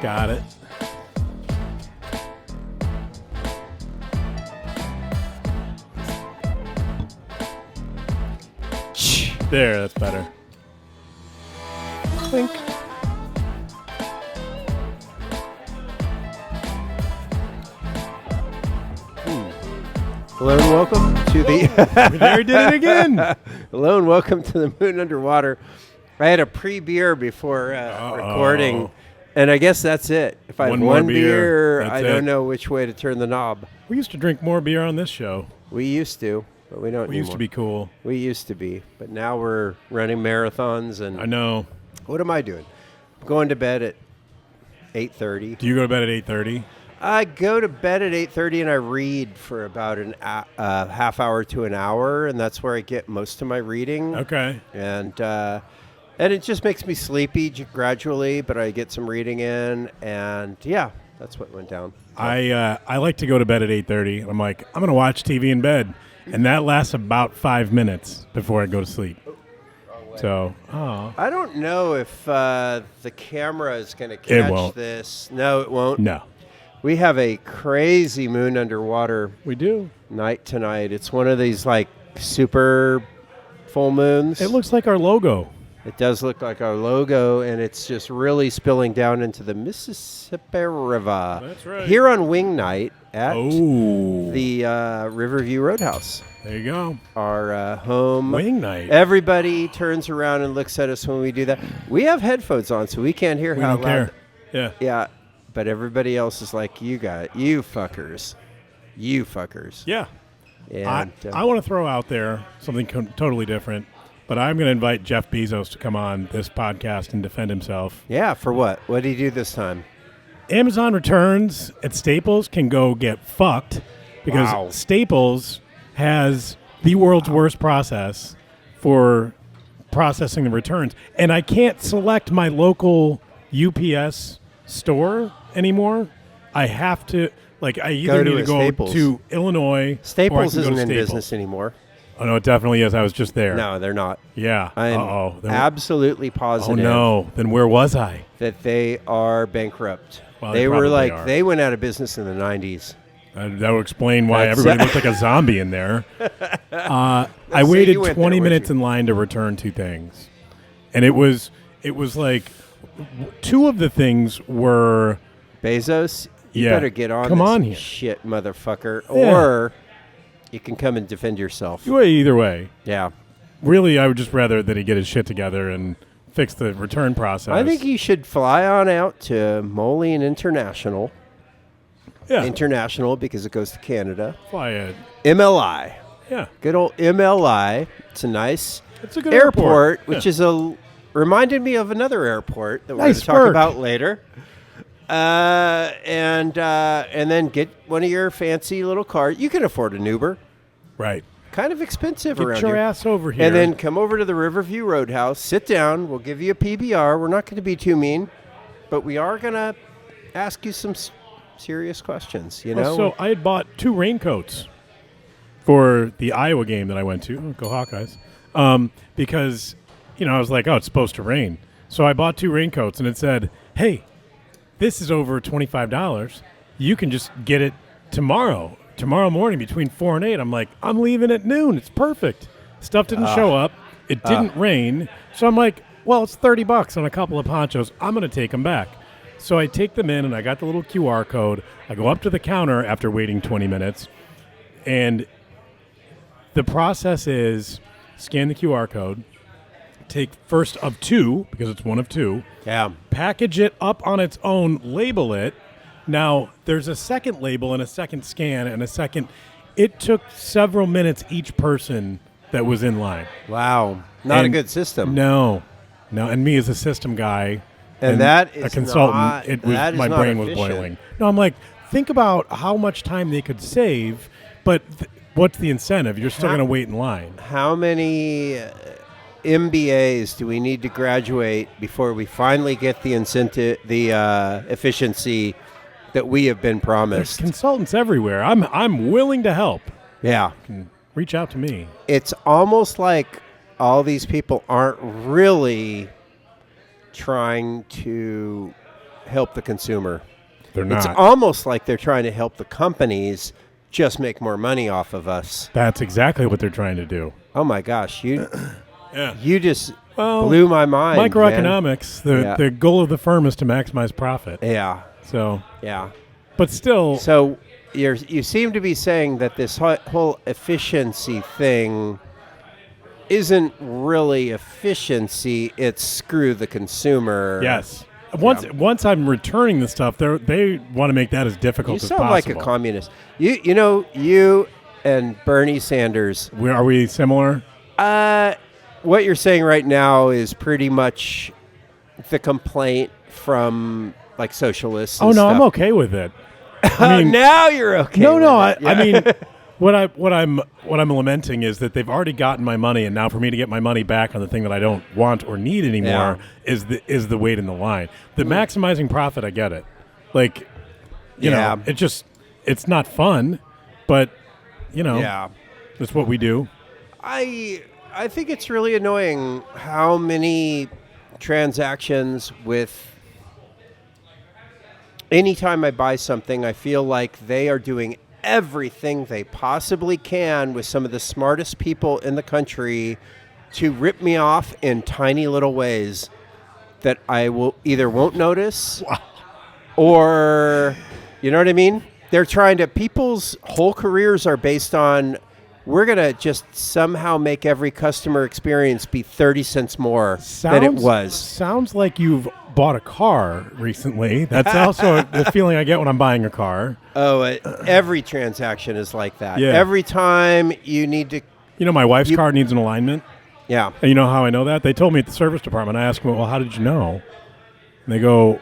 Got it. There, that's better. Clink. Hello and welcome to the... We there did it again. Hello and welcome to the Moon Underwater. I had a pre-beer before recording, and I guess that's it. If I have one beer, I don't know which way to turn the knob. We used to drink more beer on this show. We used to, but we don't anymore. We used to be cool. We used to be, but now we're running marathons. And I know. What am I doing? I'm going to bed at 8:30. Do you go to bed at 8:30? I go to bed at 8:30 and I read for about a half hour to an hour, and that's where I get most of my reading. Okay. And it just makes me sleepy gradually, but I get some reading in, and yeah, that's what went down. I like to go to bed at 8:30, and I'm like, I'm going to watch TV in bed, and that lasts about 5 minutes before I go to sleep. So, I don't know if the camera is going to catch this. No, it won't. No. We have a crazy moon underwater. We do. Night tonight. It's one of these like super full moons. It looks like our logo. It does look like our logo, and it's just really spilling down into the Mississippi River. That's right. Here on Wing Night at the Riverview Roadhouse. There you go. Our home. Wing Night. Everybody turns around and looks at us when we do that. We have headphones on, so we can't hear how don't loud. care. Yeah. Yeah, but everybody else is like, you fuckers. You fuckers. Yeah. And, I want to throw out there something totally different. But I'm going to invite Jeff Bezos to come on this podcast and defend himself. Yeah, for what? What did he do this time? Amazon returns at Staples can go get fucked because Staples has the world's worst process for processing the returns. And I can't select my local UPS store anymore. I have to, I either need to go to Illinois. Staples isn't in business anymore. Oh, no, it definitely is. I was just there. No, they're not. Yeah. I'm absolutely positive. Oh, no. Then where was I? That they are bankrupt. Well, they went out of business in the 90s. That would explain why everybody looked like a zombie in there. I waited 20 minutes in line to return 2 things. And it was like 2 of the things were... Bezos, you better get on Come this on here. Shit, motherfucker. Yeah. Or... you can come and defend yourself. Either way. Yeah. Really, I would just rather that he get his shit together and fix the return process. I think he should fly on out to Moline International. Yeah. International because it goes to Canada. Fly it. MLI. Yeah. Good old MLI. It's a nice good airport, which is reminded me of another airport that we're going to talk about later. And then get one of your fancy little cars. You can afford an Uber. Right. Kind of expensive around here. Get your ass over here. And then come over to the Riverview Roadhouse. Sit down. We'll give you a PBR. We're not going to be too mean, but we are going to ask you some serious questions, you know? So I had bought 2 raincoats for the Iowa game that I went to. Go Hawkeyes. Because, I was like, it's supposed to rain. So I bought 2 raincoats, and it said, hey, this is over $25. You can just get it tomorrow morning between 4 and 8. I'm like, I'm leaving at noon. It's perfect. Stuff didn't show up. It didn't rain. So I'm like, well, it's $30 on a couple of ponchos. I'm going to take them back. So I take them in, and I got the little QR code. I go up to the counter after waiting 20 minutes, and the process is scan the QR code, take first of 2, because it's one of 2. Yeah. Package it up on its own, label it. Now, there's a second label and a second scan and a second. It took several minutes each person that was in line. Wow. Not a good system. No. And me as a system guy and that is a consultant, my brain was efficient. boiling. No, I'm like, think about how much time they could save, but what's the incentive? You're still going to wait in line. How many MBAs do we need to graduate before we finally get the incentive, the efficiency that we have been promised? There's consultants everywhere. I'm willing to help. Yeah. You can reach out to me. It's almost like all these people aren't really trying to help the consumer. They're not. It's almost like they're trying to help the companies just make more money off of us. That's exactly what they're trying to do. Oh my gosh, you Yeah. you just blew my mind. Microeconomics, the goal of the firm is to maximize profit. Yeah. So, Yeah. but still. So you seem to be saying that this whole efficiency thing isn't really efficiency, it's screw the consumer. Yes. Once I'm returning the stuff, they want to make that as difficult as possible. You sound like a communist. You and Bernie Sanders. Are we similar? What you're saying right now is pretty much the complaint from like socialists. Oh no, stuff. I'm okay with it. I mean, now you're okay. No, I mean, what I'm lamenting is that they've already gotten my money, and now for me to get my money back on the thing that I don't want or need anymore is the weight in the line. The maximizing profit, I get it. Like, you know, it's not fun, but it's what we do. I think it's really annoying how many transactions with. Anytime I buy something, I feel like they are doing everything they possibly can with some of the smartest people in the country to rip me off in tiny little ways that I will either won't notice or, you know what I mean? They're trying to, people's whole careers are based on, we're going to just somehow make every customer experience be 30 cents more than it was. Sounds like you've bought a car recently. That's also the feeling I get when I'm buying a car. Oh, every transaction is like that. Yeah. Every time you need to... You know, my wife's car needs an alignment. Yeah. And you know how I know that? They told me at the service department. I asked them, well, how did you know? And they go,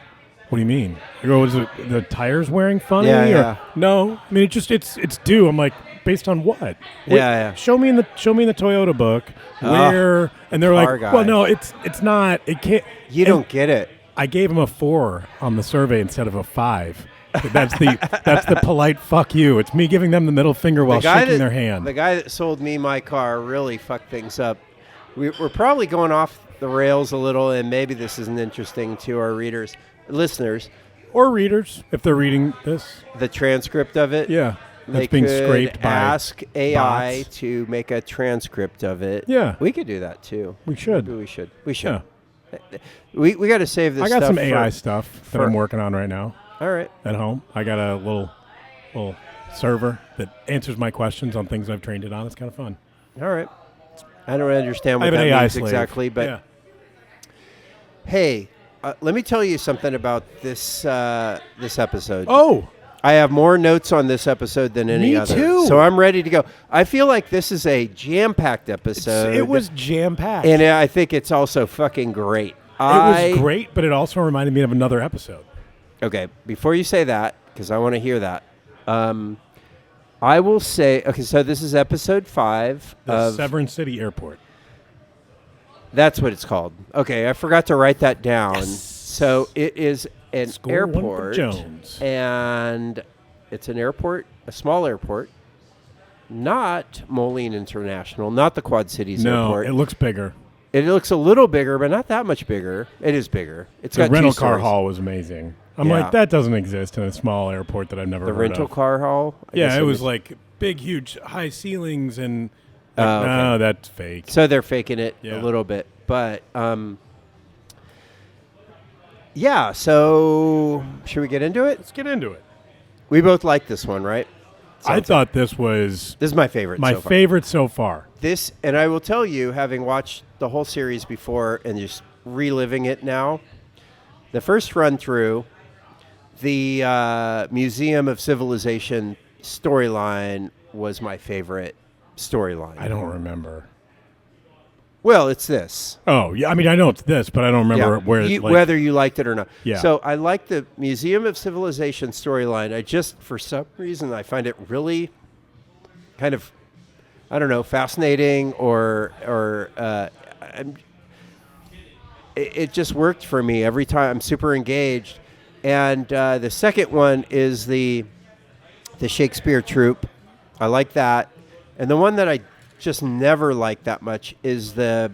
what do you mean? I go, is it the tires wearing funny? Yeah. No. I mean, it's due. I'm like, based on what? Yeah. Show me in the Toyota book where, and they're like, guy. well, no, it's not. It can't. You don't get it. I gave him a 4 on the survey instead of a 5. That's the polite fuck you. It's me giving them the middle finger while shaking their hand. The guy that sold me my car really fucked things up. We're probably going off the rails a little, and maybe this isn't interesting to our listeners. Or readers, if they're reading this. The transcript of it. Yeah. They being could scraped by ask AI bots. to make a transcript of it. Yeah. We could do that, too. We should. Maybe we should. We should. Yeah. We got to save this I got stuff some AI stuff that I'm working on right now. All right. At home. I got a little server that answers my questions on things I've trained it on. It's kind of fun. All right. I don't understand what I have that an AI means slave. exactly, but hey, let me tell you something about this episode. Oh, I have more notes on this episode than any other. Me too. So I'm ready to go. I feel like this is a jam-packed episode. It was jam-packed. And I think it's also fucking great. It was great, but it also reminded me of another episode. Okay, before you say that, because I want to hear that, I will say, okay, so this is episode 5 of Severn City Airport. That's what it's called. Okay, I forgot to write that down. Yes. So it is an Score one for airport, Jones. and it's an airport, a small airport, not Moline International, not the Quad Cities Airport. No, it looks bigger. It looks a little bigger, but not that much bigger. It is bigger. It's The got rental 2 car stories. hall was amazing. I'm Yeah. like, that doesn't exist in a small airport that I've never heard The rental of. car hall? I guess Yeah, it was like big, huge, high ceilings and like, Oh, okay. no, that's fake. So they're faking it Yeah. a little bit. But, yeah, so should we get into it? Let's get into it. We both like this one, right? I thought this was This is my favorite my so far. favorite so far. This, and I will tell you, having watched the whole series before and just reliving it now, the first run through, the Museum of Civilization storyline was my favorite storyline. I don't remember. Well, it's this. Oh, yeah. I mean, I know it's this, but I don't remember where. Whether you liked it or not. Yeah. So I like the Museum of Civilization storyline. I just, for some reason, I find it really kind of, I don't know, fascinating it just worked for me every time. I'm super engaged. And the second one is the Shakespeare troupe. I like that. And the one that I just never liked that much is the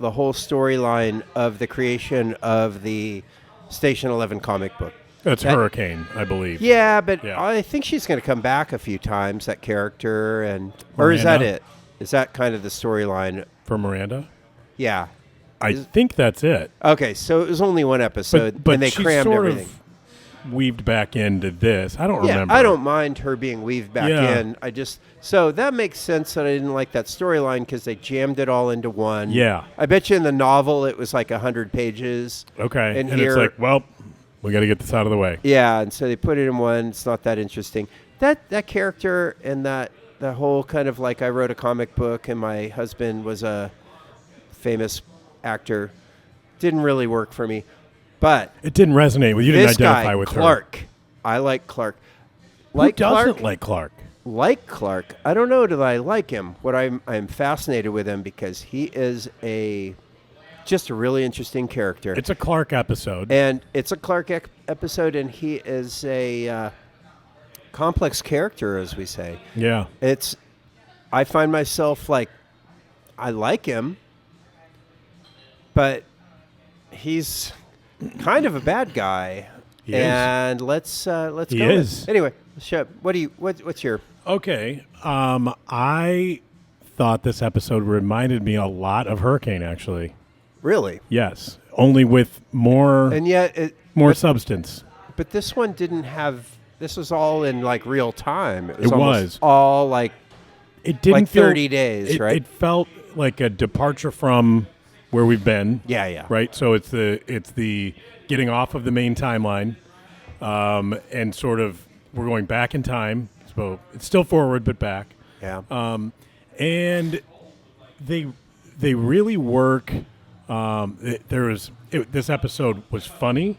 whole storyline of the creation of the Station 11 comic book. That's Hurricane, I believe. Yeah, but Yeah. I think she's going to come back a few times, that character. Or is that Miranda? it? Is that kind of the storyline? For Miranda? Yeah. I think that's it. Okay, so it was only one episode, But and they she crammed sort everything. of weaved back into this. I don't Yeah, remember. I don't mind her being weaved back Yeah. in. So that makes sense that I didn't like that storyline because they jammed it all into one. Yeah. I bet you in the novel it was like 100 pages. Okay. And And here, it's like, well, we got to get this out of the way. yeah, and so they put it in one. It's not that interesting. That character and the whole kind of like I wrote a comic book and my husband was a famous actor didn't really work for me. But It didn't resonate with you. Didn't this identify guy, with Clark, her. I like Clark. Who doesn't like Clark? Like Clark. I don't know that I like him. What I'm fascinated with him because he is just a really interesting character. It's a Clark episode. And it's a Clark episode, and he is a complex character, as we say. Yeah. I find myself like, I like him, but he's kind of a bad guy. He is. And let's go. He is. Anyway, Shep, what's your? Okay. I thought this episode reminded me a lot of Hurricane, actually. Really? Yes. Only with more And yet, substance. but this one didn't have. This was all in like real time. It almost was. all like It didn't like feel 30 days, right? It felt like a departure from where we've been. Yeah. Right. So it's the getting off of the main timeline, and sort of we're going back in time. So it's still forward, but back. Yeah. And they really work. This episode was funny.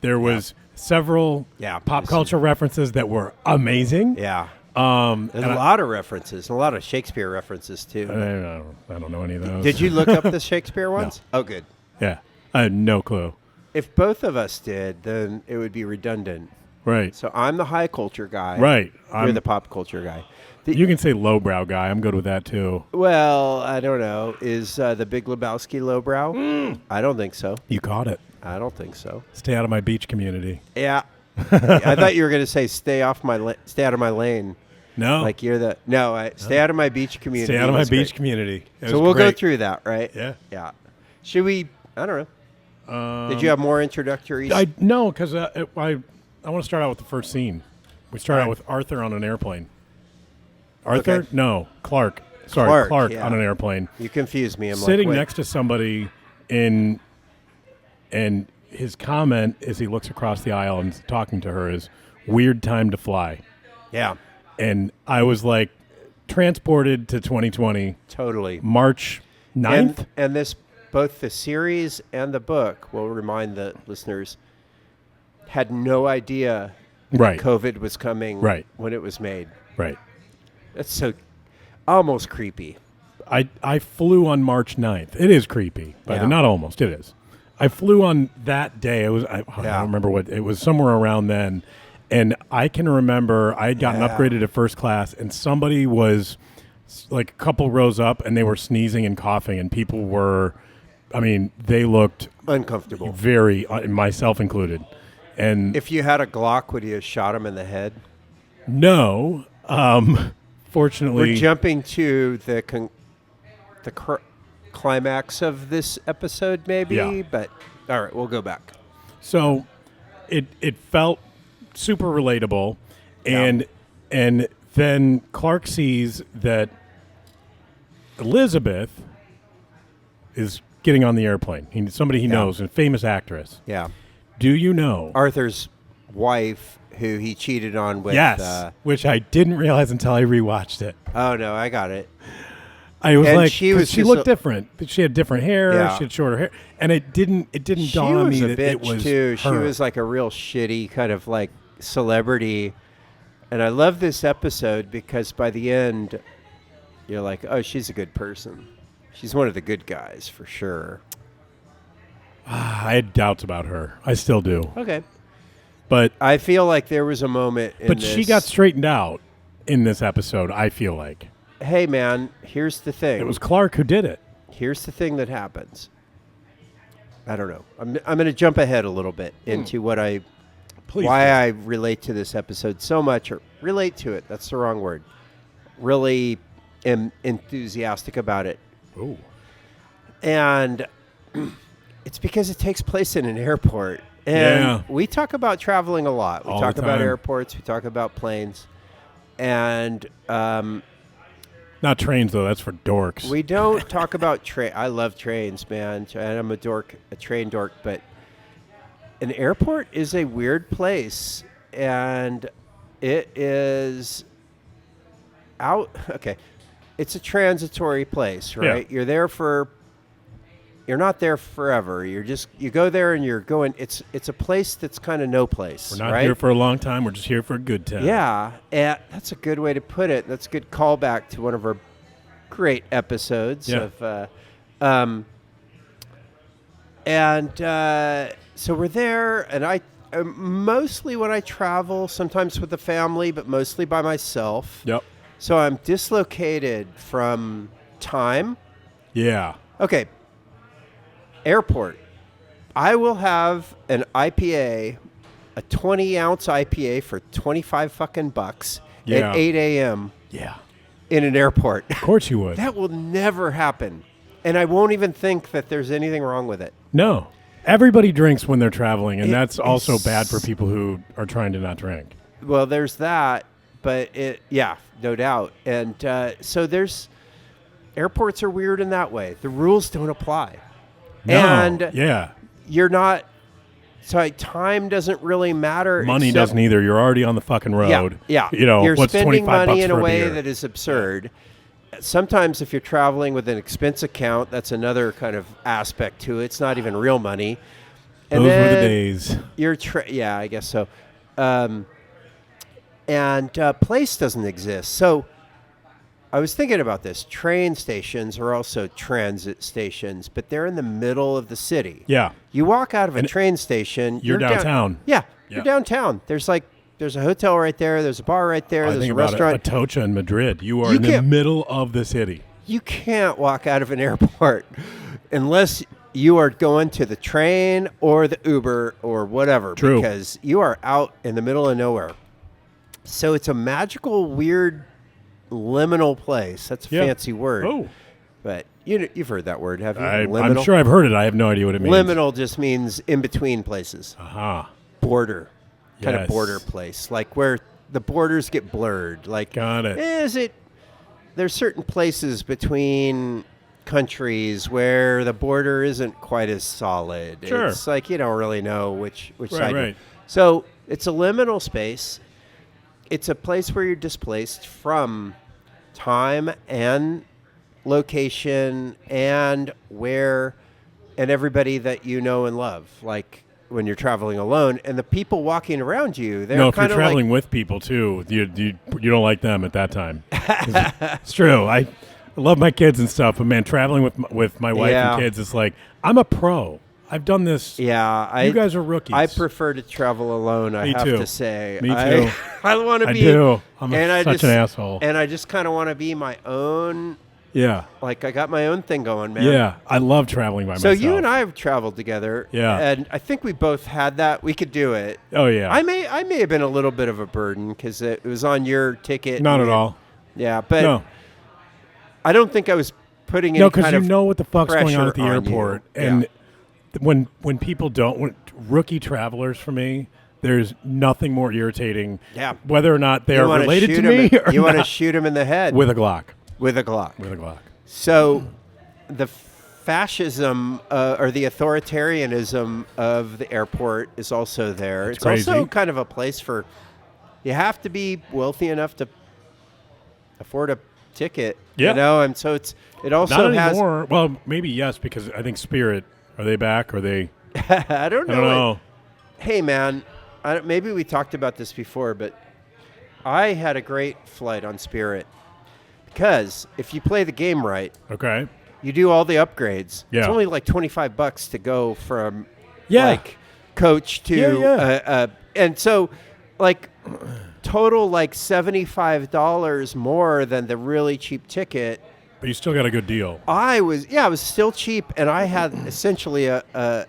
There was several pop culture references that were amazing. Yeah. And There's a lot of references, and a lot of Shakespeare references too. I don't know any of those. Did you look up the Shakespeare ones? No. Oh, good. Yeah, I had no clue. If both of us did, then it would be redundant. Right. So I'm the high culture guy. Right. You're the pop culture guy. You can say lowbrow guy. I'm good with that too. Well, I don't know. Is the Big Lebowski lowbrow? I don't think so. You caught it. I don't think so. Stay out of my beach community. Yeah. I thought you were going to say stay out of my lane. No. Like you're stay out of my beach community. Stay out of my was beach great. community. It So was we'll go great. through that, right? Yeah. Yeah. Should we? I don't know. Did you have more introductory? No, because I want to start out with the first scene. We start out with Arthur on an airplane. Arthur? Okay. No, Clark. Sorry, Clark yeah. on an airplane. You confused me. I'm Sitting like, wait. next to somebody and his comment as he looks across the aisle and talking to her is, weird time to fly. Yeah. And I was like transported to 2020. Totally. March 9th. And this, both the series and the book, will remind the listeners, had no idea Right. COVID was coming Right. when it was made. Right. That's so almost creepy. I flew on March 9th. It is creepy, but Yeah. not almost. It is. I flew on that day. I don't remember what it was. Somewhere around then, and I can remember I had gotten upgraded to first class, and somebody was like a couple rows up, and they were sneezing and coughing, and people were. I mean, they looked Uncomfortable. very, myself included, and If you had a Glock, would you have shot him in the head? no. Fortunately, We're jumping to the climax of this episode, maybe. Yeah. But all right, we'll go back. So it felt super relatable, and then Clark sees that Elizabeth is getting on the airplane. Somebody he knows, a famous actress. Yeah. Do you know? Arthur's wife, who he cheated on with. Yes, which I didn't realize until I rewatched it. Oh no, I got it. I was And like, she was she just looked a- different. She had different hair. Yeah. She had shorter hair, and it didn't She dawn on was me a that bitch it was too. She her. was like a real shitty kind of like celebrity. And I love this episode because by the end, you're like, oh, she's a good person. She's one of the good guys for sure. I had doubts about her. I still do, Okay. but I feel like there was a moment in But she this- got straightened out in this episode, I feel like. Hey, man, here's the thing. It was Clark who did it. Here's the thing that happens. I don't know. I'm going to jump ahead a little bit into why Please. I relate to this episode so much, or relate to it. That's the wrong word. Really am enthusiastic about it. Oh. And it's because it takes place in an airport. And Yeah. we talk about traveling a lot. We All talk the about time. airports. We talk about planes. And Not trains, though. That's for dorks. we don't talk about train. I love trains, man. And I'm a train dork. But an airport is a weird place. And it is out. Okay. It's a transitory place, right? Yeah. You're not there forever. You go there and you're going. It's a place that's kind of no place. We're not right? here for a long time. We're just here for a good time. Yeah, and that's a good way to put it. That's a good callback to one of our great episodes Yeah. of. So we're there, and I mostly when I travel, sometimes with the family, but mostly by myself. Yep. So I'm dislocated from time. Yeah. Okay. Airport. I will have an IPA, a 20-ounce IPA for 25 fucking bucks Yeah. at 8 a.m. Yeah. in an airport. Of course you would. That will never happen. And I won't even think that there's anything wrong with it. No. Everybody drinks when they're traveling, and It that's also is- bad for people who are trying to not drink. Well, there's that, but no doubt. And so airports are weird in that way. The rules don't apply. No. And yeah. you're not, so time doesn't really matter. Money except- doesn't either. You're already on the fucking road. Yeah. You know, you're what's spending 25 money bucks in a for way beer? that is absurd. Sometimes if you're traveling with an expense account, that's another kind of aspect to it. It's not even real money. And Those were the then days. yeah, I guess so. Place doesn't exist. So I was thinking about this. Train stations are also transit stations, but they're in the middle of the city. Yeah. You walk out of a And train station. you're downtown. You're Yeah. downtown. There's a hotel right there. There's a bar right there. I There's think a about restaurant. Atocha in Madrid. You are You in the can't- middle of the city. You can't walk out of an airport unless you are going to the train or the Uber or whatever. True. Because you are out in the middle of nowhere. So it's a magical, weird, liminal place. That's a Yeah. fancy word. Oh. But you've heard that word, have you? I'm Liminal? sure I've heard it. I have no idea what it means. Liminal just means in between places. Aha. Border. Kind of Yes. border place. Like where the borders get blurred. Like, Got it. There's certain places between countries where the border isn't quite as solid. Sure. It's like you don't really know which side. Right. So it's a liminal space. It's a place where you're displaced from time and location and everybody that you know and love. Like when you're traveling alone, and the people walking around you, they're No, if you're kind of traveling like, with people too, you don't like them at that time. It's true. I love my kids and stuff, but man, traveling with my wife Yeah. and kids, it's like I'm a pro. I've done this. yeah, You guys are rookies. I prefer to travel alone. I Me have too. to say, Me too. I want to I be. do. I'm and such an asshole. And I just kind of want to be my own. Yeah. Like I got my own thing going, man. Yeah. I love traveling by So myself. you and I have traveled together. Yeah. And I think we both had that. We could do it. Oh yeah. I may have been a little bit of a burden because it was on your ticket. Not and at all. Yeah, but No. I don't think I was putting any No, because kind you of know what the fuck's going on at the pressure on you. airport, Yeah. and when people don't, rookie travelers for me, there's nothing more irritating. Yeah. Whether or not they You are wanna related to shoot me 'em or you want to not, shoot him in the head with a Glock. with a Glock. With a Glock. So the fascism or the authoritarianism of the airport is also there. That's It's crazy. also kind of a place for you have to be wealthy enough to afford a ticket. Yeah. You know, and so it also Not has anymore. Well, maybe yes, because I think Spirit, are they back? Are they? I don't know. I don't know. Hey man, maybe we talked about this before, but I had a great flight on Spirit because if you play the game right, Okay. you do all the upgrades. Yeah. It's only like $25 to go from Yeah. like coach to Yeah. and so like total like $75 more than the really cheap ticket. But you still got a good deal. I was still cheap, and I had essentially a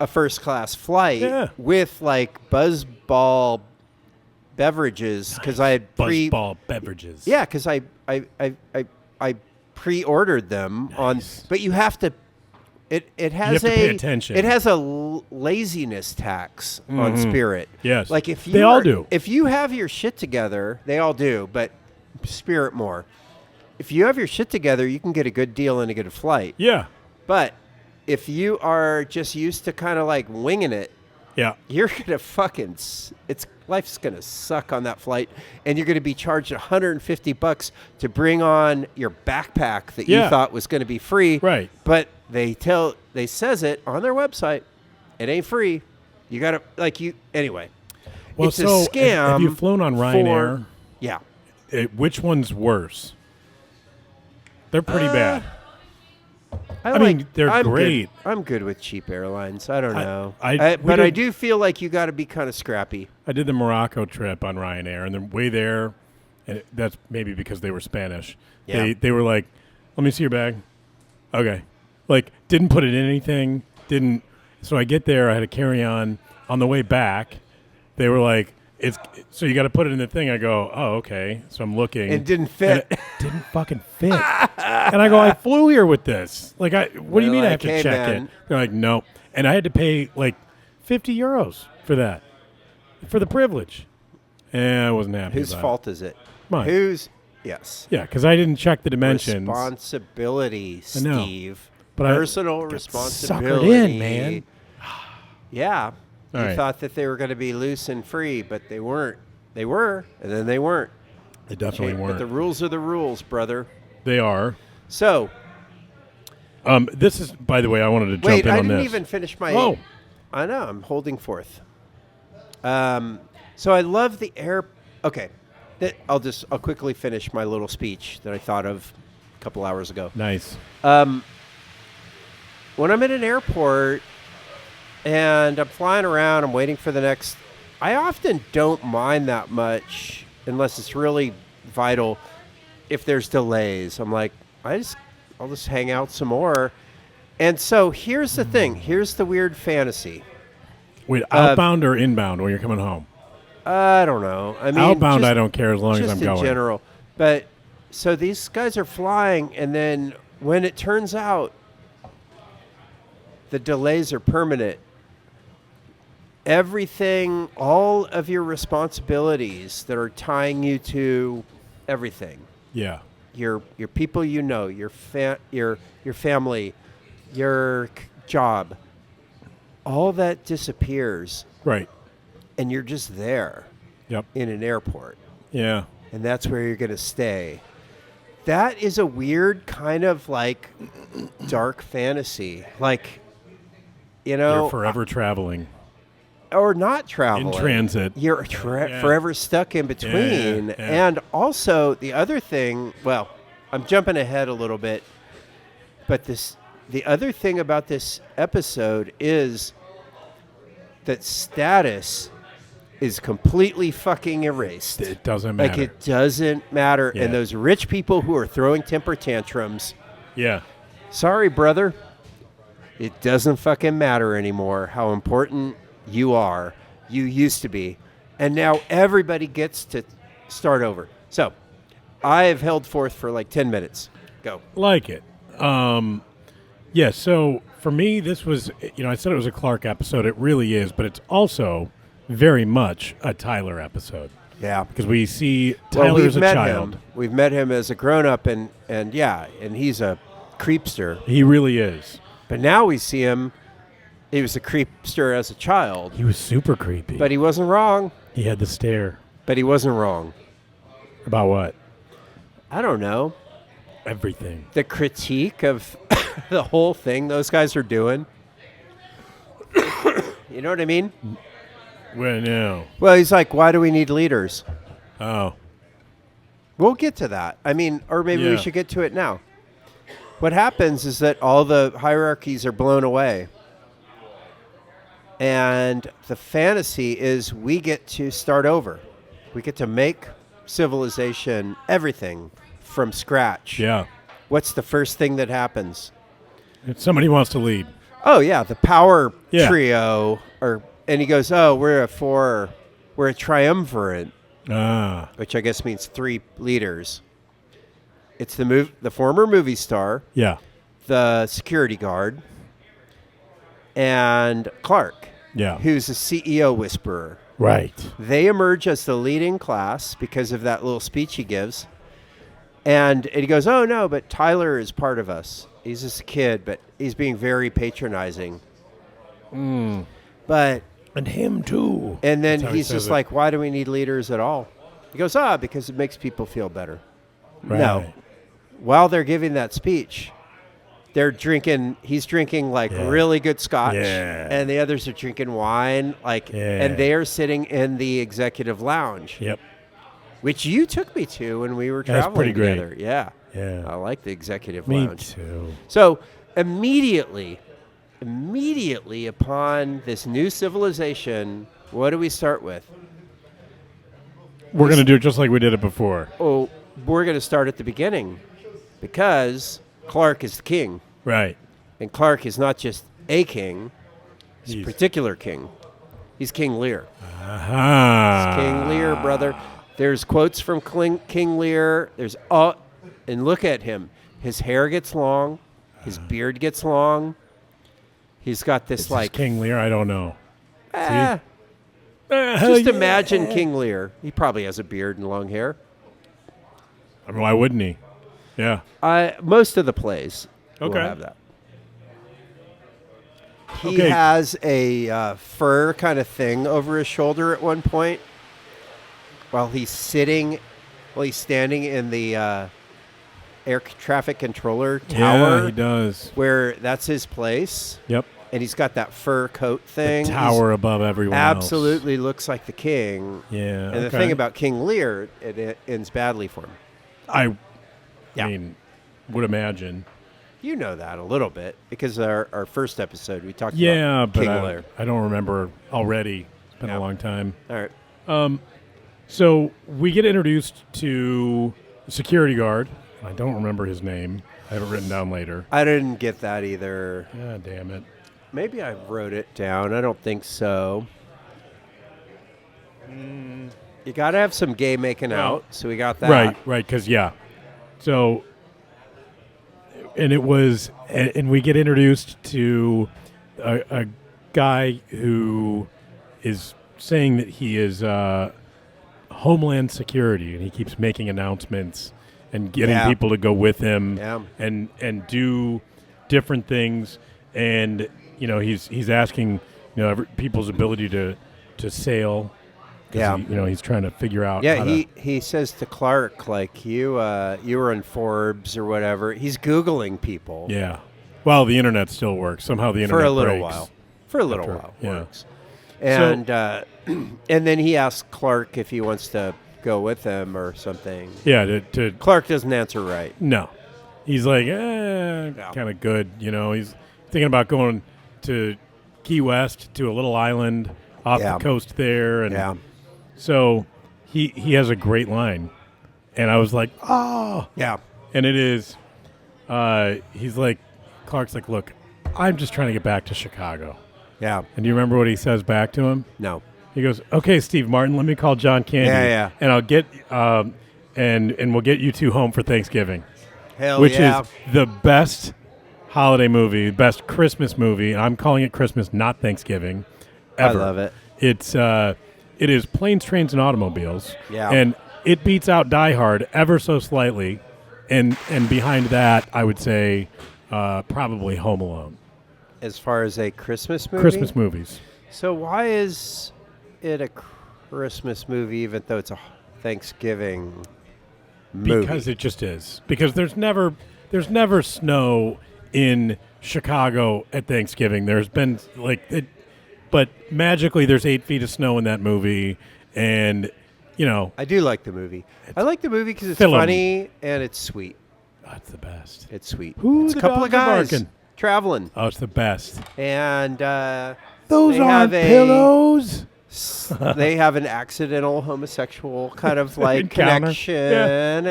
a first class flight Yeah. with like buzzball beverages because I had Buzzball beverages. Yeah, because I pre-ordered them on, but you have to. It has have to pay attention. It has a laziness tax on Spirit. Yes. Like if you They all do. If you have your shit together, they all do, but Spirit more. If you have your shit together, you can get a good deal and a good flight. Yeah. But if you are just used to kind of like winging it, Yeah. you're gonna fucking. Life's gonna suck on that flight, and you're gonna be charged $150 to bring on your backpack that you Yeah. thought was gonna be free. Right. But they says it on their website. It ain't free. You gotta anyway. Well, it's so a scam. have you flown on Ryanair? Yeah. Which one's worse? They're pretty bad. I mean, they're I'm great. Good. I'm good with cheap airlines. I don't know. we but I did- do feel like you got to be kind of scrappy. I did the Morocco trip on Ryanair, and the way there, and that's maybe because they were Spanish. Yeah. They were like, "Let me see your bag." Okay, like didn't put it in anything. Didn't. So I get there. I had a carry on. On the way back, they were like, so you got to put it in the thing." I go, "Oh, okay." So I'm looking. It didn't fit. And it didn't fucking fit. And I go, "I flew here with this. Like, what do you mean I have to "Hey, check man." it?" They're like, "No." And I had to pay like €50 for that, for the privilege. And I wasn't happy. Whose about fault is it? Mine. Yes. Yeah, because I didn't check the dimensions. Responsibility, I know. Steve. But I Personal got responsibility. suckered in, man. Yeah. All You right. thought that they were going to be loose and free, but they weren't. They were, and then they weren't. They definitely But weren't. the rules are the rules, brother. They are. So, This is, by the way, I wanted to jump wait, in I on didn't this. even finish my. Oh. I know, I'm holding forth. So I love the air. Okay. I'll quickly finish my little speech that I thought of a couple hours ago. Nice. When I'm in an airport and I'm flying around, I'm waiting for the next. I often don't mind that much unless it's really vital. If there's delays, I'm like, I'll just hang out some more. And so here's the thing. Here's the weird fantasy. Wait, outbound or inbound when you're coming home? I don't know. I mean, Outbound, just- I don't care as long as just I'm in going. general. But so these guys are flying, and then when it turns out the delays are permanent, everything, all of your responsibilities that are tying you to everything, Yeah. your people, your family, your job, all that disappears, Right. and you're just there Yep. in an airport. Yeah. And that's where you're going to stay. That is a weird kind of like dark fantasy. Like, You're forever traveling. or not traveling. In transit. You're Yeah. forever stuck in between. Yeah. And also the other thing, well, I'm jumping ahead a little bit, but the other thing about this episode is that status is completely fucking erased. It doesn't matter. Like, it doesn't matter. Yeah. And those rich people who are throwing temper tantrums, Yeah. sorry, brother, it doesn't fucking matter anymore how important you are. You used to be. And now everybody gets to start over. So I have held forth for like 10 minutes. Go. Like it. Yeah, so for me, this was, I said it was a Clark episode. It really is, but it's also very much a Tyler episode. Yeah. Because we see Tyler as a child. him. We've met him as a grown-up, and he's a creepster. He really is. But now we see him, he was a creepster as a child. He was super creepy. But he wasn't wrong. He had the stare. But he wasn't wrong. About what? I don't know. Everything. The critique of the whole thing those guys are doing. You know what I mean? Well, no. Well, he's like, why do we need leaders? Oh. We'll get to that. I mean, or maybe we Yeah. should get to it now. What happens is that all the hierarchies are blown away. And the fantasy is we get to start over. We get to make civilization, everything, from scratch. Yeah. What's the first thing that happens? If somebody wants to lead. Oh yeah, the power Yeah. trio, and he goes, "Oh, we're a triumvirate," Ah, which I guess means 3 leaders. It's the former movie star, yeah, the security guard, and Clark, yeah. who's a CEO whisperer. Right. They emerge as the leading class because of that little speech he gives. And he goes, "Oh, no, but Tyler is part of us. He's just a kid, but he's being very patronizing." But, And him too. and then That's how he he's says just it. like, "Why do we need leaders at all?" He goes, because it makes people feel better. Right. No. While they're giving that speech, he's drinking like Yeah. really good scotch, Yeah. and the others are drinking wine, Yeah. and they are sitting in the executive lounge, Yep. which you took me to when we were That's traveling pretty great. together. Yeah. Yeah. I like the executive Me lounge. too. So immediately upon this new civilization, what do we start with? We're going to do it just like we did it before. Oh, we're going to start at the beginning because Clark is the king. Right. And Clark is not just a king, he's a He's- particular king. He's King Lear. Aha. King Lear, brother. There's quotes from King Lear. And look at him. His hair gets long. His beard gets long. He's got this Is like King Lear? I don't know. ah, just imagine King Lear. He probably has a beard and long hair. I mean, why wouldn't he? Yeah. Most of the plays will Okay. have that. He Okay. has a fur kind of thing over his shoulder at one point while he's standing in the air traffic controller tower. Yeah, he does. Where that's his place. Yep. And he's got that fur coat thing. Tower above everyone else. Absolutely looks like the king. Yeah. And the thing about King Lear, it ends badly for him. I Yeah. mean, would imagine. You know that a little bit because our first episode we talked Yeah, about but King Lear. I don't remember already. It's been Yeah. a long time. All right. So we get introduced to the security guard. I don't remember his name. I have it written down later. I didn't get that either. God damn it. Maybe I wrote it down. I don't think so. You got to have some gay making out, so we got that. Right, because, yeah. So, and it was, and we get introduced to a guy who is saying that he is Homeland Security, and he keeps making announcements and getting Yeah. people to go with him Yeah. and do different things. And, you know, he's asking, you know, people's ability to sail. 'Cause Yeah. he's trying to figure out. Yeah, how to, he says to Clark, like, you were in Forbes or whatever. He's Googling people Yeah. Well, the internet still works. Somehow the internet for a little breaks. while. For a little After- while. yeah. Works. And, and then he asks Clark if he wants to go with him or something. Yeah. To Clark doesn't answer right. no, he's like, kind of good. You know, he's thinking about going to Key West to a little island off Yeah. the coast there, and Yeah. so he has a great line, and I was like, oh, Yeah. and it is. He's like, Clark's like, look, I'm just trying to get back to Chicago. Yeah. And do you remember what he says back to him? No. He goes, "Okay, Steve Martin, let me call John Candy, Yeah. and I'll get and we'll get you two home for Thanksgiving," Hell which yeah. is the best holiday movie, best Christmas movie. I'm calling it Christmas, not Thanksgiving. Ever. I love it. It is Planes, Trains, and Automobiles. Yeah. And it beats out Die Hard ever so slightly, and behind that, I would say probably Home Alone. As far as a Christmas movie? Christmas movies. So why is it a Christmas movie even though it's a Thanksgiving movie? Because it just is. Because there's never snow in Chicago at Thanksgiving. There's been but magically there's 8 feet of snow in that movie, and I do like the movie. I like the movie because it's Film. funny and it's sweet. that's the best. It's sweet. Who It's the a couple of dogs are guys barking? traveling, Oh, it's the best. and Those they aren't have a- pillows. They have an accidental homosexual kind of like Encounter. connection, Yeah. and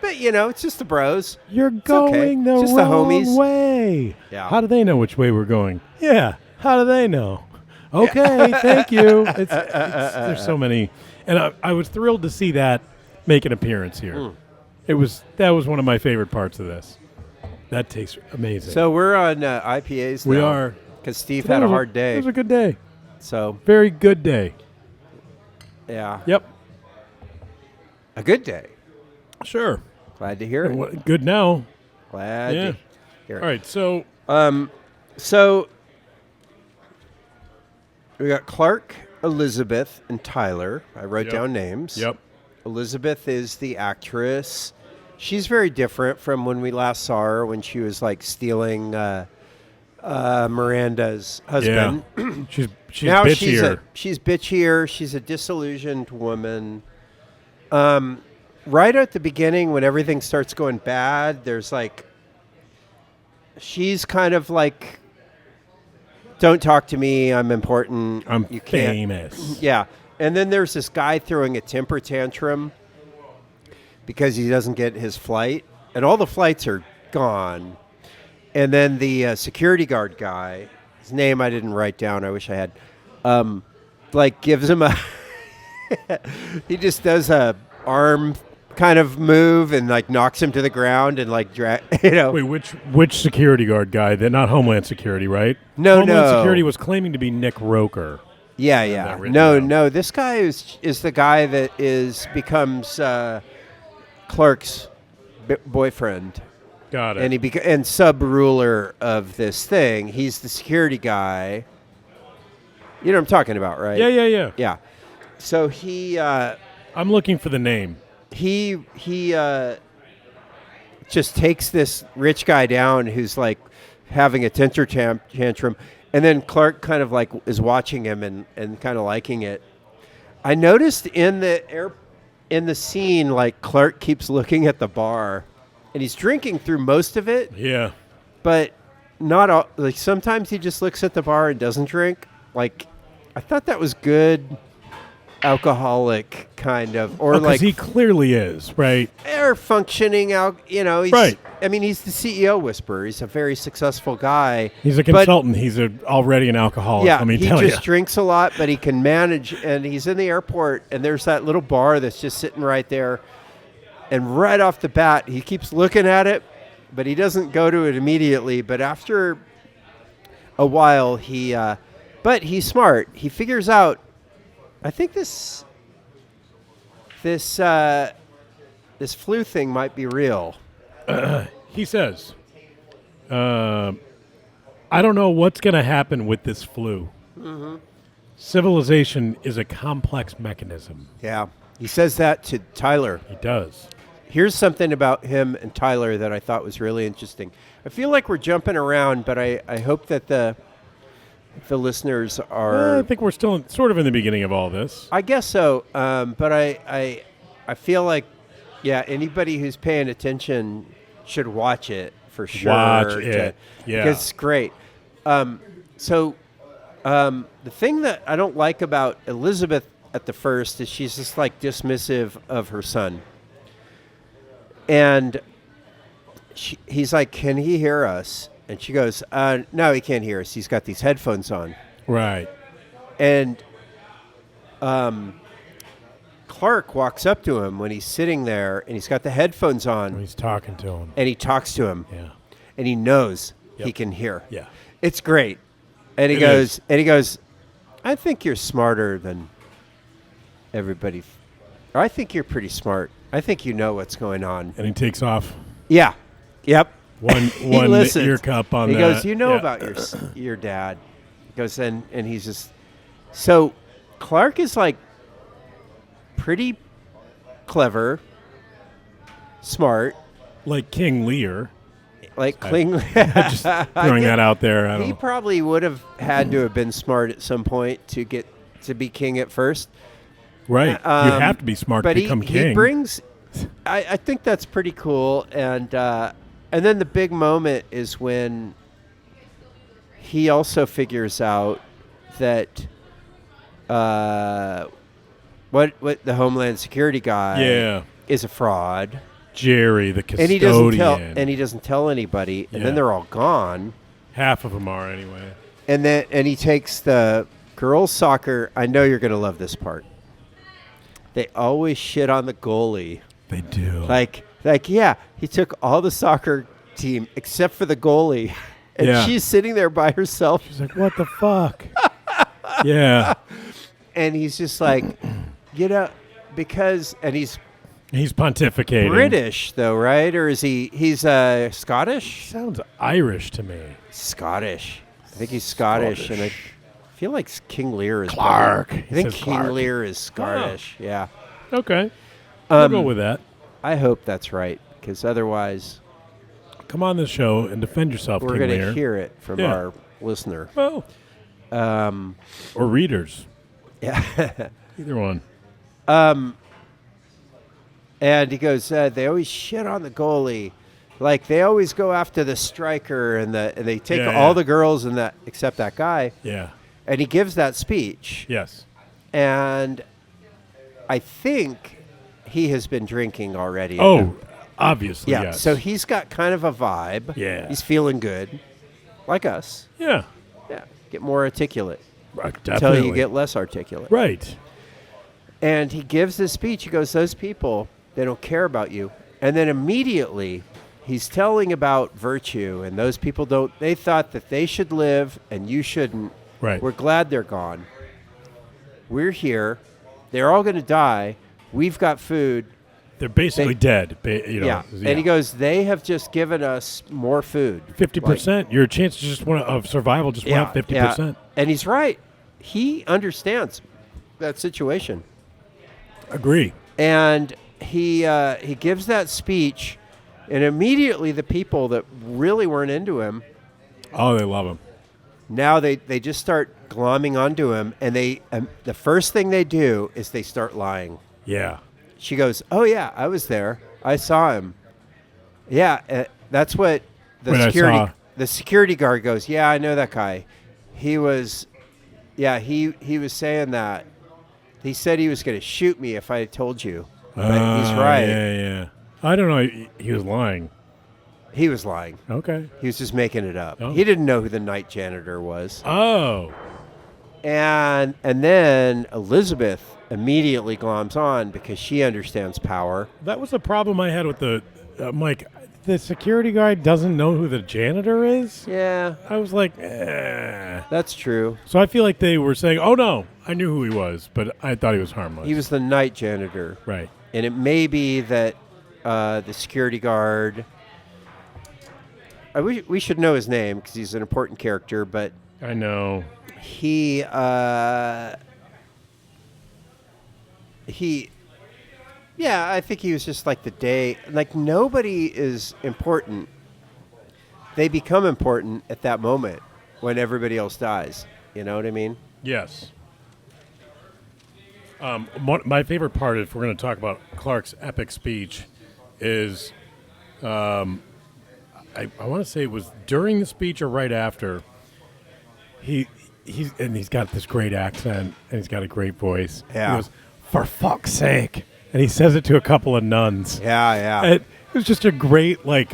but it's just the bros. You're okay. going the Just the wrong homies. way. Yeah. How do they know which way we're going? Yeah. How do they know? Okay, thank you. There's so many, and I was thrilled to see that make an appearance here. That was one of my favorite parts of this. That tastes amazing. So we're on IPAs now. We are, because Steve today had a was hard It day. was a good day. So Very good day. yeah, Yep. a good day. Sure. Glad to hear it. Good now. Glad Yeah. to hear it. All right. So So we got Clark, Elizabeth, and Tyler. I wrote Yep. down names. Yep. Elizabeth is the actress. She's very different from when we last saw her when she was like stealing Miranda's husband. Yeah. she's Now bitchier. she's bitchier. She's a disillusioned woman. Right at the beginning, when everything starts going bad, there's like, she's kind of like, don't talk to me. I'm important. I'm You can't. famous. Yeah. And then there's this guy throwing a temper tantrum because he doesn't get his flight. And all the flights are gone. And then the security guard guy, his name I didn't write down. I wish I had. Like gives him a, he just does a arm kind of move and like knocks him to the ground and like Wait, which security guard guy? They're not Homeland Security, right? No, Homeland no. Security was claiming to be Nick Roker. Yeah, that yeah. written No, down. no. This guy is the guy that becomes Clark's boyfriend, Got it. and and sub ruler of this thing. He's the security guy. You know what I'm talking about, right? Yeah. Yeah. So he I'm looking for the name. just takes this rich guy down who's like having a temper tantrum, and then Clark kind of like is watching him and kind of liking it. I noticed in the scene, like Clark keeps looking at the bar, and he's drinking through most of it, Yeah. but not all. Like sometimes he just looks at the bar and doesn't drink. Like I thought that was good. Alcoholic kind of, or Because like he clearly is, right? air functioning out. He's Right. I mean, he's the CEO whisperer. He's a very successful guy. He's a But, consultant. He's already an alcoholic, yeah, let me he tell you. just drinks a lot, but he can manage. And he's in the airport, and there's that little bar that's just sitting right there. And right off the bat, he keeps looking at it, but he doesn't go to it immediately. But after a while, but he's smart. He figures out. I think this flu thing might be real. He says, I don't know what's going to happen with this flu. Mm-hmm. Civilization is a complex mechanism. Yeah. He says that to Tyler. He does. Here's something about him and Tyler that I thought was really interesting. I feel like we're jumping around, but I hope that the listeners are. I think we're still sort of in the beginning of all this. I guess so. But I feel like, yeah, anybody who's paying attention should watch it for sure. Watch it. Yeah. Because it's great. So the thing that I don't like about Elizabeth at the first is she's just like dismissive of her son. And he's like, can he hear us? And she goes, no, he can't hear us. He's got these headphones on. Right. And Clark walks up to him when he's sitting there, and he's got the headphones on, He's talking to him. and he talks to him, Yeah. and he knows he Yep. can hear. Yeah. It's great. And he It goes, is. I think you're smarter than everybody. Or I think you're pretty smart. I think you know what's going on. And he takes off Yeah. Yep. one listens. ear cup on He that. goes, you know Yeah. about your dad. He goes, and he's just. So Clark is like pretty clever, smart, Like King Lear. like Kling. Just throwing that out there. I He don't probably would have had to have been smart at some point to get to be king at first. Right. You have to be smart to But become king. he brings. I think that's pretty cool, and then the big moment is when he also figures out that what the Homeland Security guy Yeah. is a fraud, Jerry, the and custodian. he doesn't tell anybody, and Yeah. then they're all gone. Half of them are anyway. And he takes the girls' soccer. I know you're going to love this part. They always shit on the goalie. They do. Like yeah, he took all the soccer team except for the goalie, and Yeah. she's sitting there by herself. She's like, what the fuck? Yeah. And he's just like, because, and he's He's pontificating. British though, right? Or is he's Scottish? Sounds Irish to me. Scottish. I think he's Scottish. And I feel like King Lear is Clark. probably- He I think says King Clark. Lear is Scottish. Yeah. Okay. We'll go with that. I hope that's right, because otherwise Come on this show and defend yourself, we're King going to Lear. hear it from Yeah. our listener. Well, or readers. Yeah. Either one. And he goes, they always shit on the goalie. Like, they always go after the striker, and they take Yeah, all yeah. the girls and that except that guy. Yeah. And he gives that speech. Yes. And I think he has been drinking already. Oh, obviously, yeah. yes. So he's got kind of a vibe. Yeah. He's feeling good, like us. Yeah. Yeah. Get more articulate Right, until definitely. you get less articulate. Right. And he gives this speech. He goes, those people, they don't care about you. And then immediately he's telling about virtue, and those people they thought that they should live and you shouldn't. Right. We're glad they're gone. We're here. They're all going to die. We've got food. They're basically dead. Yeah. And he goes, they have just given us more food. 50%. Your chance of survival just went up 50%. Yeah. And he's right. He understands that situation. Agree. And he gives that speech, and immediately the people that really weren't into him, Oh, they love him. now they just start glomming onto him, and the first thing they do is they start lying. Yeah. She goes, "Oh yeah, I was there. I saw him." Yeah, that's what the security guard goes. Yeah, I know that guy. He was saying that. He said he was going to shoot me if I had told you. But he's right. Yeah. I don't know. He was lying. He was lying. Okay. He was just making it up. Oh. He didn't know who the night janitor was. Oh. And then Elizabeth immediately gloms on because she understands power. That was the problem I had with I'm like, the security guard doesn't know who the janitor is? Yeah, I was like, eh. that's true. So I feel like they were saying, oh, no, I knew who he was, but I thought he was harmless. He was the night janitor. Right. And it may be that the security guard, we should know his name because he's an important character, but I know. Yeah, I think he was just like nobody is important. They become important at that moment when everybody else dies. You know what I mean? Yes. My favorite part, if we're going to talk about Clark's epic speech, is I want to say it was during the speech or right after. He's got this great accent and he's got a great voice. Yeah. He goes, "For fuck's sake," and he says it to a couple of nuns. Yeah. It was just a great look.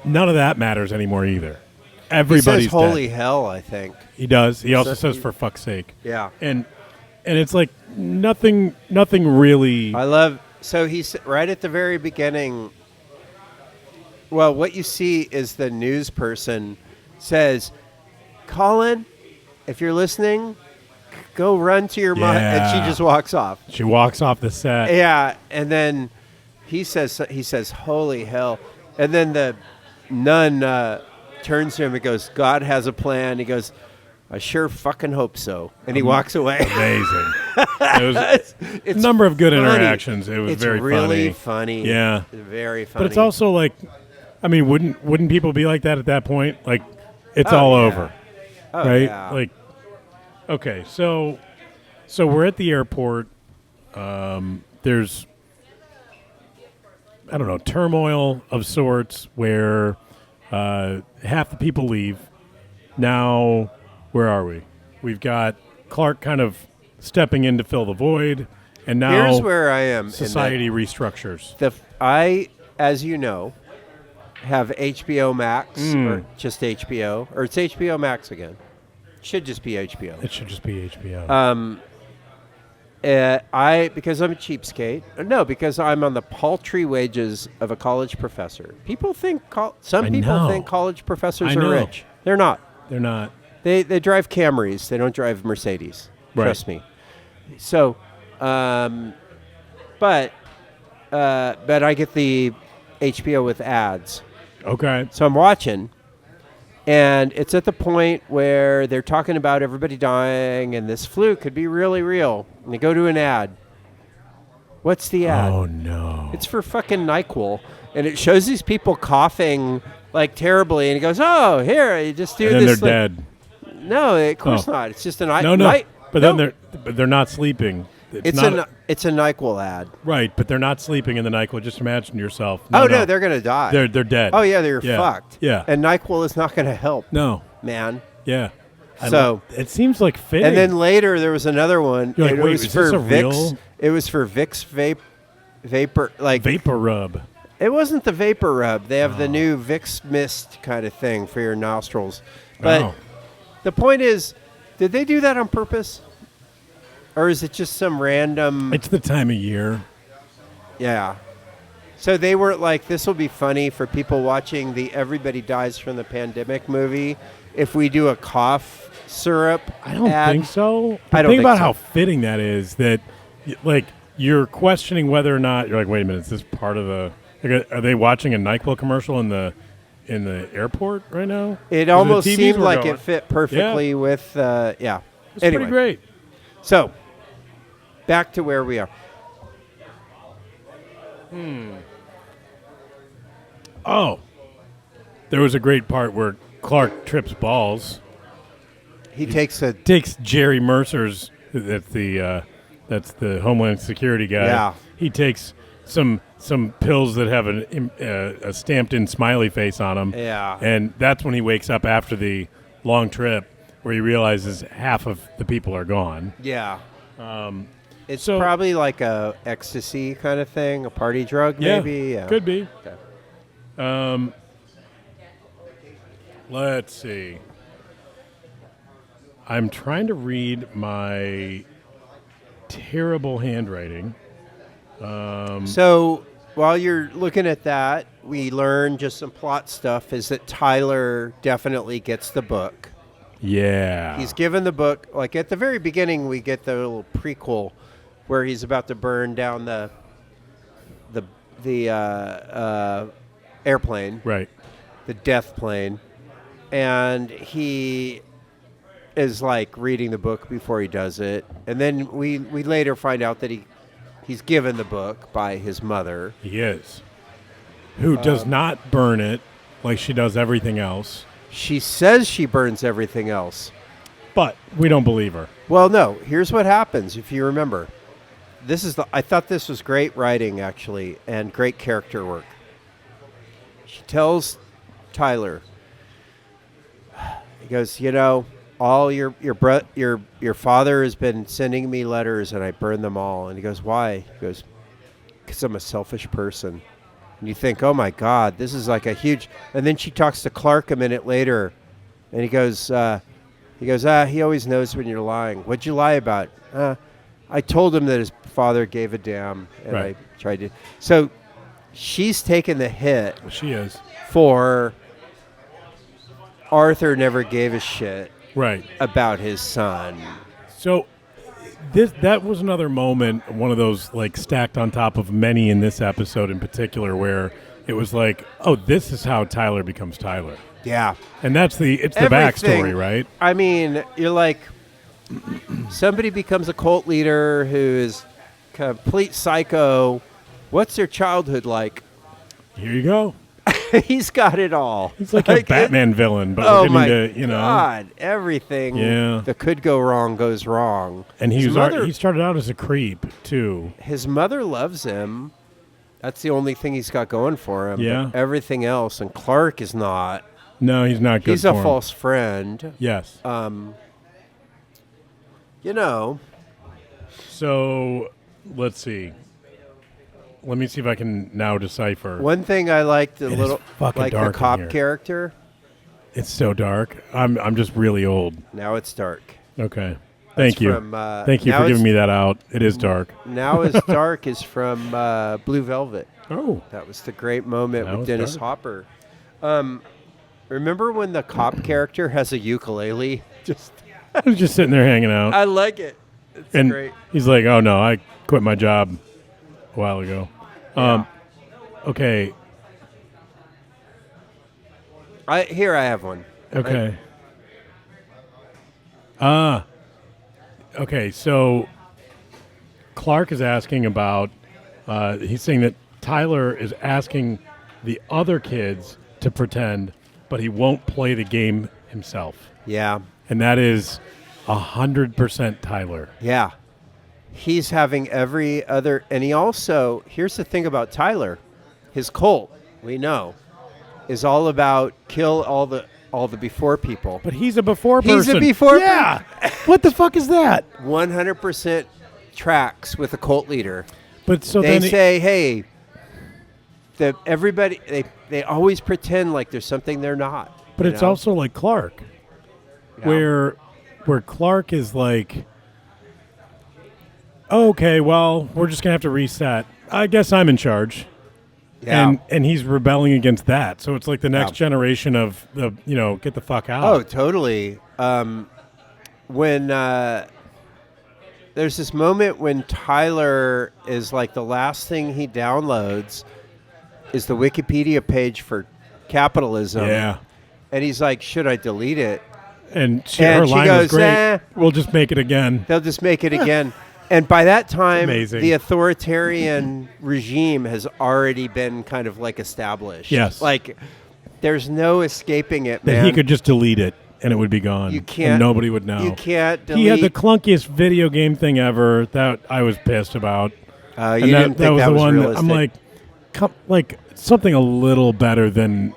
None of that matters anymore either. He Everybody's says "Holy dead. hell!" I think. He does. He also So says he- "for fuck's sake." Yeah. And it's like nothing really. I love. So he's right at the very beginning. Well, what you see is the news person says, "Colin, if you're listening, go run to your mom," and she Yeah. just walks off. She walks off the set. Yeah, and then he says, "Holy hell!" And then the nun turns to him and goes, "God has a plan." He goes, "I sure fucking hope so," and he walks away. Amazing. It was a number of good funny. interactions. It was It's very really funny. funny. Yeah. It's very funny. But it's also like, I mean, wouldn't people be like that at that point? Like, it's Oh, all yeah. over, Oh, right? yeah. Like, okay, so we're at the airport. There's, I don't know, turmoil of sorts where half the people leave. Now, where are we? We've got Clark kind of stepping in to fill the void, and now Here's where I am. society restructures. I, as you know, have HBO Max, or just HBO, or it's HBO Max again. Should just be HBO. It should just be HBO. Because I'm a cheapskate. No, because I'm on the paltry wages of a college professor. People think some people think college professors are rich. They're not. They're not. They drive Camrys. They don't drive Mercedes. Right. Trust me. So, but I get the HBO with ads. Okay. So I'm watching, and it's at the point where they're talking about everybody dying, and this flu could be really real. And they go to an ad. What's the ad? Oh, no. It's for fucking NyQuil, and it shows these people coughing like terribly, and he goes, "Oh, here, you just do and then this." they're dead. No, of course not. It's just an No. Then they're not sleeping. It's a NyQuil ad. Right, but they're not sleeping in the NyQuil. Just imagine yourself. No, they're going to die. They're dead. Oh, yeah, they're fucked. Yeah. And NyQuil is not going to help. No. Man. Yeah. So it seems like fitting. And then later there was another one. You're like, it wait, was is for this a Vicks. real? It was for Vicks Vapor. Like Vapor Rub. It wasn't the Vapor Rub. They have the new Vicks Mist kind of thing for your nostrils. But the point is, did they do that on purpose? Or is it just some random... It's the time of year. Yeah. So they were like, this will be funny for people watching the Everybody Dies from the Pandemic movie if we do a cough syrup I don't ad. think so. But I don't think think about so. how fitting that is, that like you're questioning whether or not... You're like, wait a minute, is this part of the... Like, are they watching a NyQuil commercial in the airport right now? It almost TVs seemed were like going. it fit perfectly with... yeah. It's Anyway. pretty great. So, back to where we are. Oh. There was a great part where Clark trips balls. He takes Jerry Mercer's... That's the Homeland Security guy. Yeah. He takes some pills that have a stamped-in smiley face on them. Yeah. And that's when he wakes up after the long trip, where he realizes half of the people are gone. Yeah. It's so- probably like a ecstasy kind of thing, a party drug maybe. Yeah. Could be. Okay. Let's see. I'm trying to read my terrible handwriting. So while you're looking at that, we learn just some plot stuff is that Tyler definitely gets the book. Yeah. He's given the book, like at the very beginning, we get the little prequel where he's about to burn down the airplane, Right. the death plane, and he is like reading the book before he does it, and then we later find out that he's given the book by his mother. He is. Who does not burn it like she does everything else. She says she burns everything else. But we don't believe her. Well, no. Here's what happens, if you remember. I thought this was great writing, actually, and great character work. She tells Tyler, he goes, all your father has been sending me letters, and I burn them all. And he goes, why? He goes, because I'm a selfish person. And you think, oh my God, this is like a huge... And then she talks to Clark a minute later, and he goes, he always knows when you're lying. What'd you lie about? I told him that his father gave a damn, and Right. I tried to... So she's taken the hit She is. for Arthur never gave a shit Right. about his son. So that was another moment, one of those like stacked on top of many in this episode in particular, where it was like, oh, this is how Tyler becomes Tyler. Yeah. And it's the Everything- backstory, right? I mean, you're like, somebody becomes a cult leader who is complete psycho. What's their childhood like? Here you go. He's got it all. It's like a Batman villain, but Oh we're my getting into, God! Everything that could go wrong goes wrong. And he His started out as a creep too. His mother loves him. That's the only thing he's got going for him. Yeah. But everything else, and Clark is not. No, he's not good. He's a for him. false friend. Yes. So let's see. Let me see if I can now decipher. One thing I liked a It is little, fucking like the dark in cop here. character. It's so dark. I'm just really old. Now it's dark. Okay. Thank you. From, Thank you now for giving it's- me that out. It is dark. Now is dark is from Blue Velvet. Oh. That was the great moment Now with it's Dennis dark. Hopper. Remember when the cop character has a ukulele? Just I was just sitting there hanging out. I like it. It's and great. he's like, "Oh no, I quit my job a while ago." Yeah. Okay. I have one. Okay. Okay, so Clark is asking about, he's saying that Tyler is asking the other kids to pretend, but he won't play the game himself. Yeah. And that is 100% Tyler. Yeah. He's having every other, and he also, here's the thing about Tyler, his cult, we know, is all about kill all the before people. But he's a before He's a person. before Yeah. What the fuck is that? 100% tracks with a cult leader. But so They then say, hey, everybody, they always pretend like there's something they're not. but you it's know? also like Clark, Yeah. where Clark is like, okay, well, we're just gonna have to reset. I guess I'm in charge. Yeah. And he's rebelling against that. So it's like the next Yeah. generation of the, get the fuck out. Oh, totally. When there's this moment when Tyler is like the last thing he downloads is the Wikipedia page for capitalism. Yeah. And he's like, should I delete it? And And her she line goes, was great. "Eh." We'll just make it again. They'll just make it again. And by that time, Amazing. the authoritarian regime has already been kind of like established. Yes. Like, there's no escaping it, That man. he could just delete it and it would be gone. You can't. And nobody would know. You can't delete. He had the clunkiest video game thing ever that I was pissed about. you And didn't think that was one realistic. that I'm like something a little better than,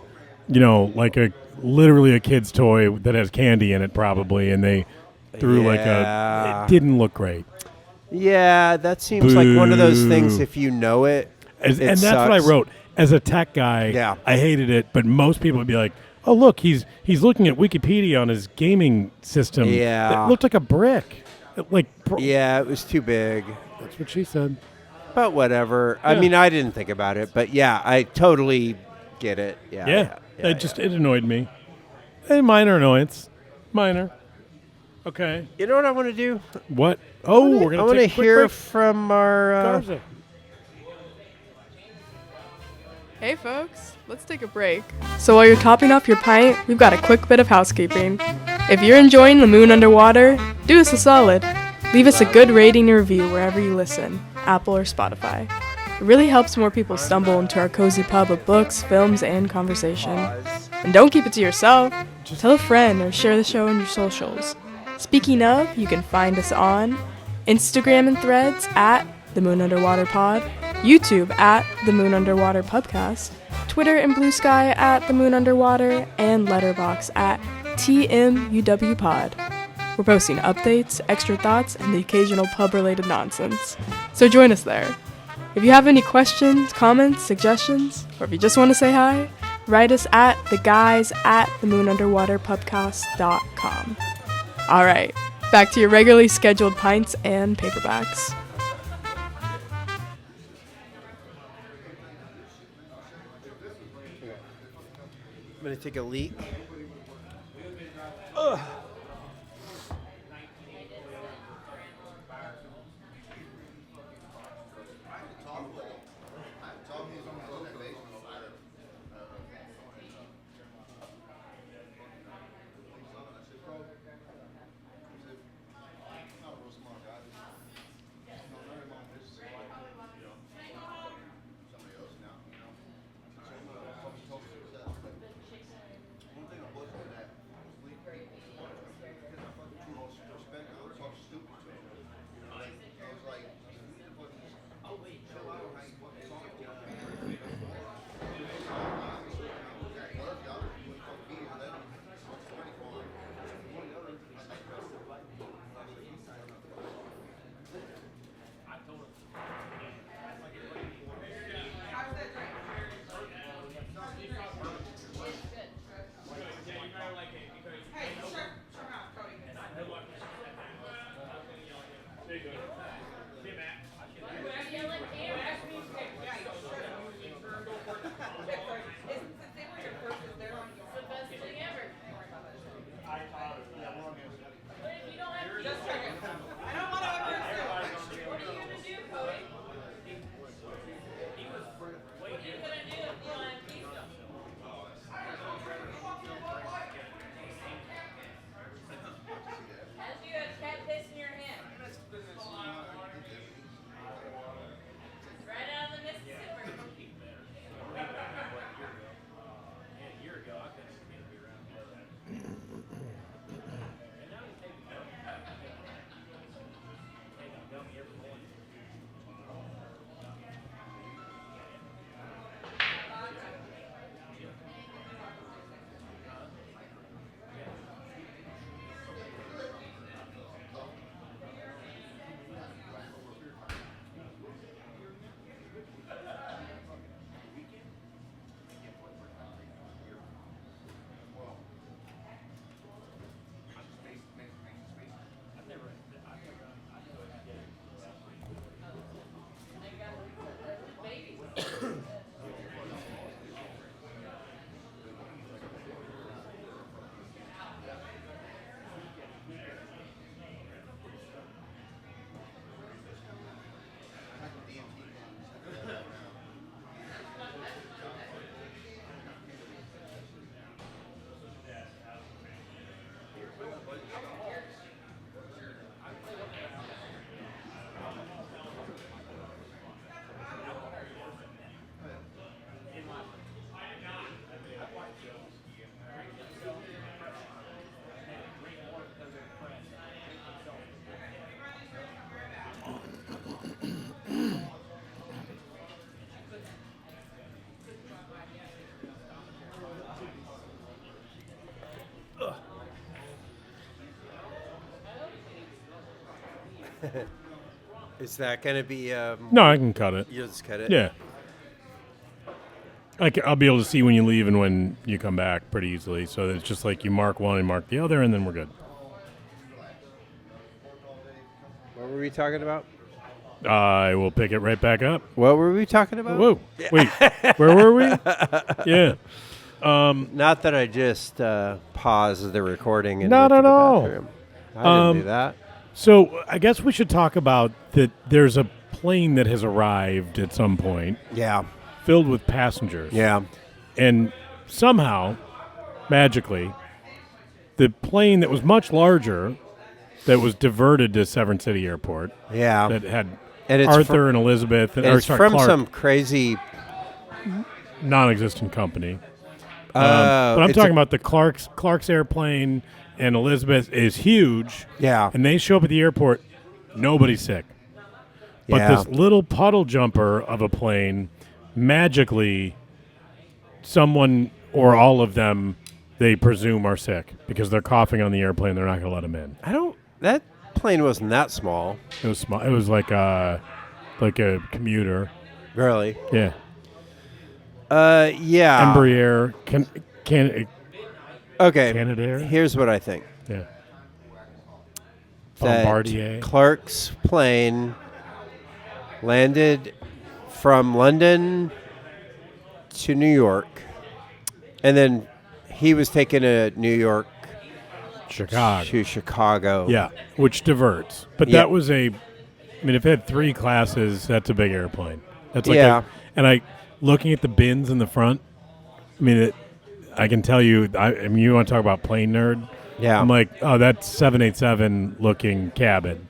like literally a kid's toy that has candy in it probably, and they threw Yeah. it didn't look great. Yeah, that seems like one of those things. Boo. If you know it, And it that's what I sucks. wrote. As a tech guy, Yeah. I hated it, but most people would be like, "Oh, look, he's looking at Wikipedia on his gaming system. Yeah. It looked like a brick." Yeah, it was too big. That's what she said. But whatever. I Yeah. mean, I didn't think about it, but yeah, I totally get it. Yeah. It annoyed me. A minor annoyance. Minor. Okay. You know what I want to do? What? Oh, we're I gonna want to take a quick hear break. from our. Garza. Hey folks, let's take a break. So while you're topping off your pint, we've got a quick bit of housekeeping. If you're enjoying The Moon Underwater, do us a solid. Leave us a good rating and review wherever you listen, Apple or Spotify. It really helps more people stumble into our cozy pub of books, films, and conversation. And don't keep it to yourself. Tell a friend or share the show on your socials. Speaking of, you can find us on Instagram and Threads at The Moon Underwater Pod, YouTube at The Moon Underwater Pubcast, Twitter and Blue Sky at The Moon Underwater, and Letterboxd at TMUW Pod. We're posting updates, extra thoughts, and the occasional pub-related nonsense. So join us there. If you have any questions, comments, suggestions, or if you just want to say hi, write us at theguys@themoonunderwaterpubcast.com. Alright, back to your regularly scheduled pints and paperbacks. I'm going to take a leak. Is that going to be... No, I can cut it. You'll just cut it? Yeah. I'll be able to see when you leave and when you come back pretty easily. So it's just like you mark one and mark the other, and then we're good. What were we talking about? I will pick it right back up. What were we talking about? Whoa. Wait, where were we? Yeah. Not that I just paused the recording and Not went to at the all. bathroom. I didn't do that. So I guess we should talk about that there's a plane that has arrived at some point Yeah. filled with passengers. Yeah. And somehow, magically, the plane that was much larger, that was diverted to Severn City Airport, Yeah. that had And it's Arthur and Elizabeth, And it's from Clark, some crazy... non-existent company. But I'm it's talking about the Clark's airplane, and Elizabeth is huge. Yeah. And they show up at the airport, nobody's sick. But Yeah. this little puddle jumper of a plane, magically, someone or all of them, they presume are sick because they're coughing on the airplane. They're not going to let them in. That plane wasn't that small. It was small. It was like a commuter. Really? Yeah. Yeah. Embraer. Okay. Canadair. Here's what I think. Yeah. That Bombardier. Clark's plane landed from London to New York, and then he was taken to New York Chicago. to Chicago. Yeah, which diverts. But Yeah. that was if it had 3 classes, that's a big airplane. That's like Yeah. looking at the bins in the front, I can tell you, you want to talk about plane nerd? Yeah. I'm like, oh, that's 787 looking cabin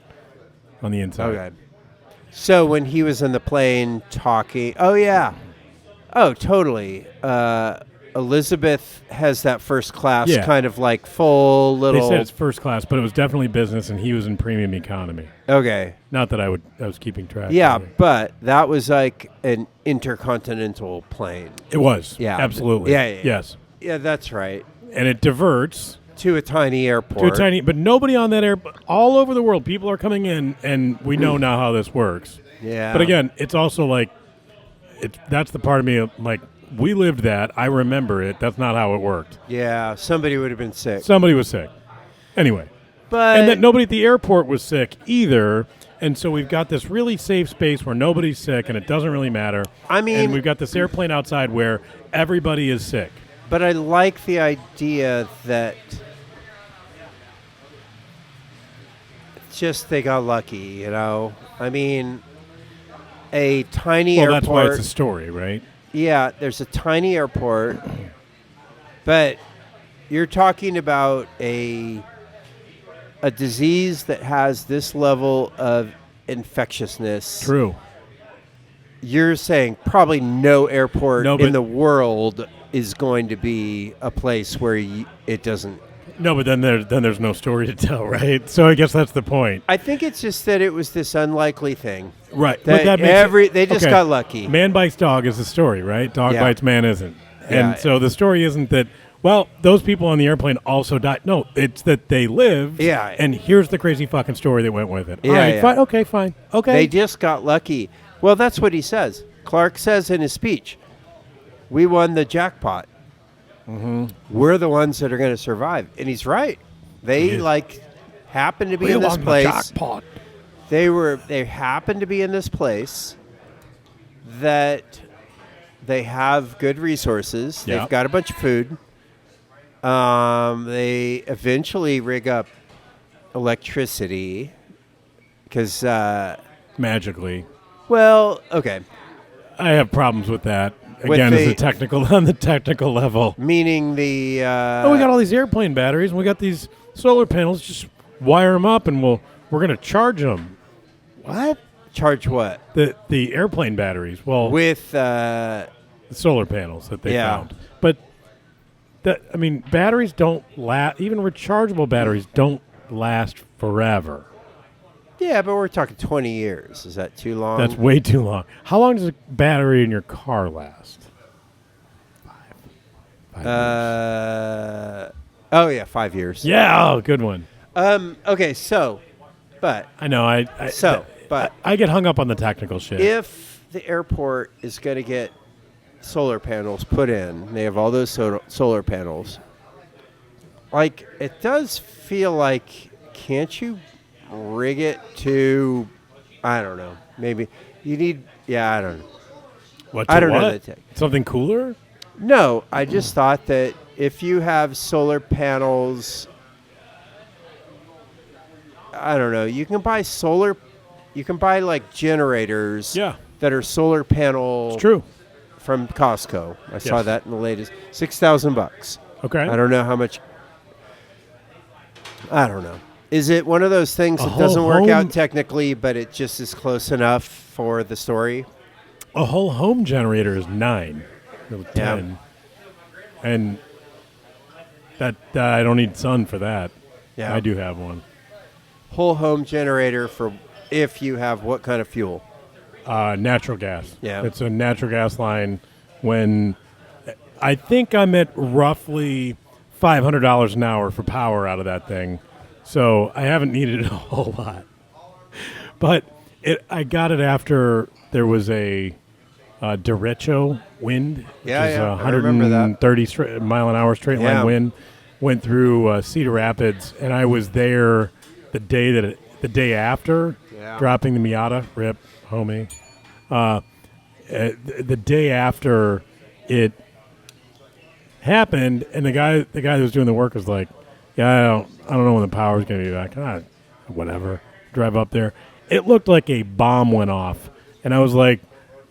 on the inside. Okay. So when he was in the plane talking, oh yeah, oh totally. Elizabeth has that first class Yeah. kind of like full They little. said it's first class, but it was definitely business, and he was in premium economy. Okay. Not that I was keeping track. Yeah, either. but that was like an intercontinental plane. It was. Yeah. Absolutely. Yeah. Yes. Yeah, that's right. And it diverts To a tiny airport. but nobody on that airport, all over the world, people are coming in, and we know now how this works. Yeah. But again, it's also like, that's the part of me, like, we lived that. I remember it. That's not how it worked. Yeah, somebody would have been sick. Somebody was sick. Anyway. But And that nobody at the airport was sick either. And so we've got this really safe space where nobody's sick, and it doesn't really matter. I mean- and we've got this airplane outside where everybody is sick. But I like the idea that just they got lucky, you know? I mean, a tiny Well, airport. that's why it's a story, right? Yeah, there's a tiny airport, but you're talking about a disease that has this level of infectiousness. True. You're saying probably no airport No, but- in the world is going to be a place where it doesn't. No, but then there's no story to tell, right? So I guess that's the point. I think it's just that it was this unlikely thing. Right. That but that makes they just okay. got lucky. Man bites dog is the story, right? Dog Yeah. bites man isn't. Yeah. And so the story isn't that, well, those people on the airplane also died. No, it's that they lived. Yeah. And here's the crazy fucking story that went with it. Yeah, All right, yeah. fine. Okay, fine. Okay. They just got lucky. Well, that's what he says. Clark says in his speech, "We won the jackpot. Mm-hmm. We're the ones that are going to survive," and he's right. They is. happened to be in this won the place. jackpot. They happened to be in this place that they have good resources. Yeah. They've got a bunch of food. They eventually rig up electricity because, Magically. well, okay. I have problems with that. With Again, the- on the technical level. Meaning the Oh, we got all these airplane batteries, and we got these solar panels. Just wire them up, and we're going to charge them. What? charge what? The airplane batteries. Well, With the solar panels that they Yeah. found. But batteries don't last. Even rechargeable batteries don't last forever. yeah, but we're talking 20 years. Is that too long? That's way too long. How long does a battery in your car last? 5 years. Oh yeah, 5 years. Yeah, oh, good one. Okay, so, But I know. I get hung up on the technical shit. if the airport is going to get solar panels put in, they have all those solar panels. Like, it does feel like, can't you rig it to, I don't know, maybe you need, I don't know. What? I don't know what? the tech. Something cooler? No, I just thought that if you have solar panels, I don't know, you can buy like generators Yeah. that are solar panel It's true. from Costco. I saw Yes. that in the latest. $6,000. Okay. I don't know how much. I don't know. Is it one of those things that doesn't whole work home- out technically, but it just is close enough for the story? A whole home generator is 9. No, 10. And that I don't need sun for that. Yeah. I do have one. Whole home generator for if you have what kind of fuel? Natural gas. Yeah. It's a natural gas line. When I think I'm at roughly $500 an hour for power out of that thing. So I haven't needed it a whole lot. But I got it after there was a derecho wind, which Yeah, is yeah, I remember that. 130 mile an hour straight line Yeah. wind, went through Cedar Rapids, and I was there the day after, Yeah. dropping the Miata, rip, homie. The day after it happened, and the guy that was doing the work was like, "Yeah, I don't know when the power's going to be back." Whatever. Drive up there. It looked like a bomb went off, and I was like,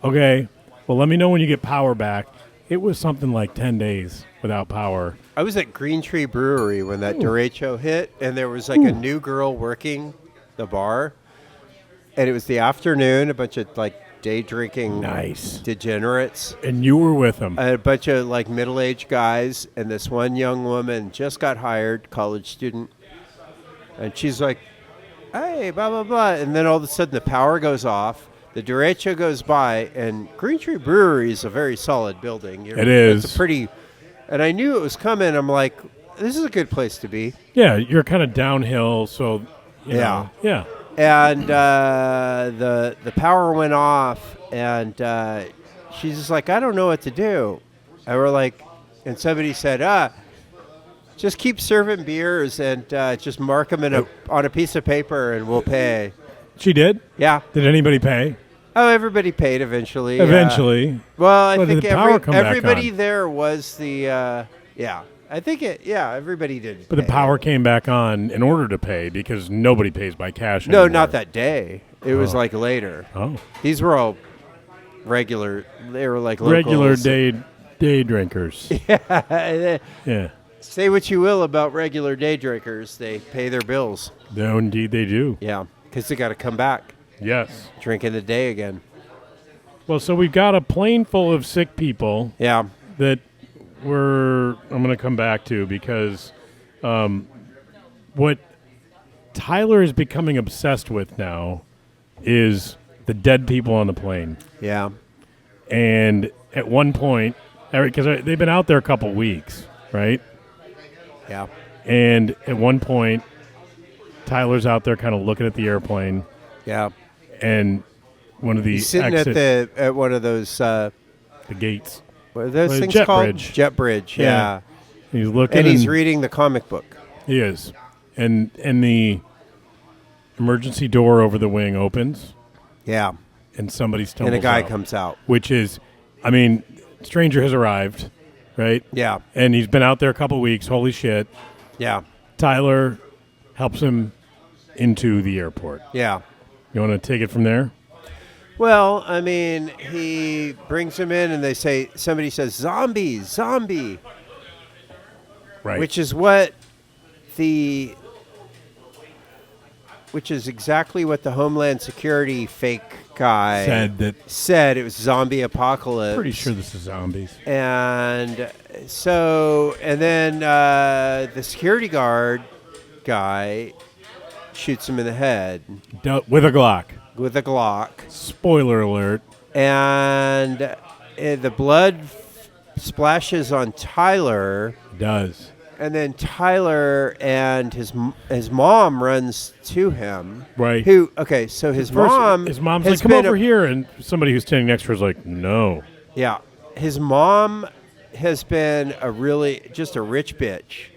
"Okay, well, let me know when you get power back." It was something like 10 days without power. I was at Green Tree Brewery when that derecho hit, and there was like a new girl working the bar, and it was the afternoon. A bunch of like day drinking Nice. degenerates, And you were with him. a bunch of like middle-aged guys, and this one young woman just got hired, college student, and she's like, "Hey, blah blah blah," and then all of a sudden the power goes off. The derecho goes by, and Green Tree Brewery is a very solid building. It is. It's a pretty, and I knew it was coming. I'm like, this is a good place to be. Yeah, you're kind of downhill, so you know. Yeah. And the power went off, and she's just like, I don't know what to do. And we're like, and somebody said, just keep serving beers and just mark them on a piece of paper, and we'll pay. She did? Yeah. Did anybody pay? Oh, everybody paid eventually. Eventually. Well, I Well, did think the power come back everybody on? there was the I think everybody did. But the pay. power came back on in order to pay because nobody pays by cash No, anymore. not that day. It was Oh. like later. Oh. These were all regular. They were like locals. Regular day drinkers. Yeah. Say what you will about regular day drinkers, they pay their bills. No, indeed they do. Yeah, because they got to come back, Yes. drink in the day again. Well, so we've got a plane full of sick people Yeah, that I'm going to come back to because what Tyler is becoming obsessed with now is the dead people on the plane. yeah, And at one point, because they've been out there a couple weeks, right? yeah, And at one point, Tyler's out there kind of looking at the airplane, yeah. and one of the He's sitting at one of those. the gates. What are those Well, things jet called? bridge. Jet bridge. Yeah. He's looking, And he's reading the comic book. He is, and the emergency door over the wing opens, Yeah, and somebody stumbles and a guy out, comes out. which is, I mean, stranger has arrived, right? Yeah, And he's been out there a couple weeks. Holy shit! yeah, Tyler helps him into the airport. yeah. You want to take it from there? Well, I mean, he brings him in, and somebody says, "Zombie, zombie," Right. which is exactly what the Homeland Security fake guy said it was zombie apocalypse. pretty sure this is zombies. And then the security guard guy shoots him in the head With a Glock. with a Glock. Spoiler alert. And the blood splashes on Tyler, It does. And then Tyler and his mom runs to him. Right. So his First, mom. his mom's has like, come been over here. And somebody who's standing next to her is like, no. Yeah. His mom has been just a rich bitch.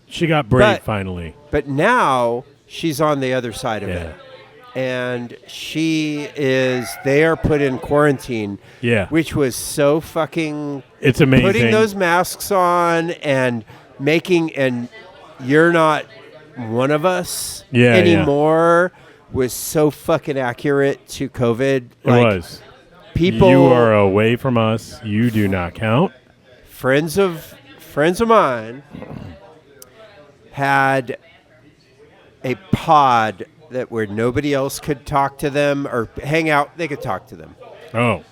She got brave finally. But now she's on the other side of Yeah. it. And they are put in quarantine. Yeah. Which was so fucking. It's amazing. Putting those masks on and and you're not one of us anymore was so fucking accurate to COVID. It was. People. You are away from us. You do not count. Friends of mine had a pod where nobody else could talk to them or hang out. They could talk to them. Oh.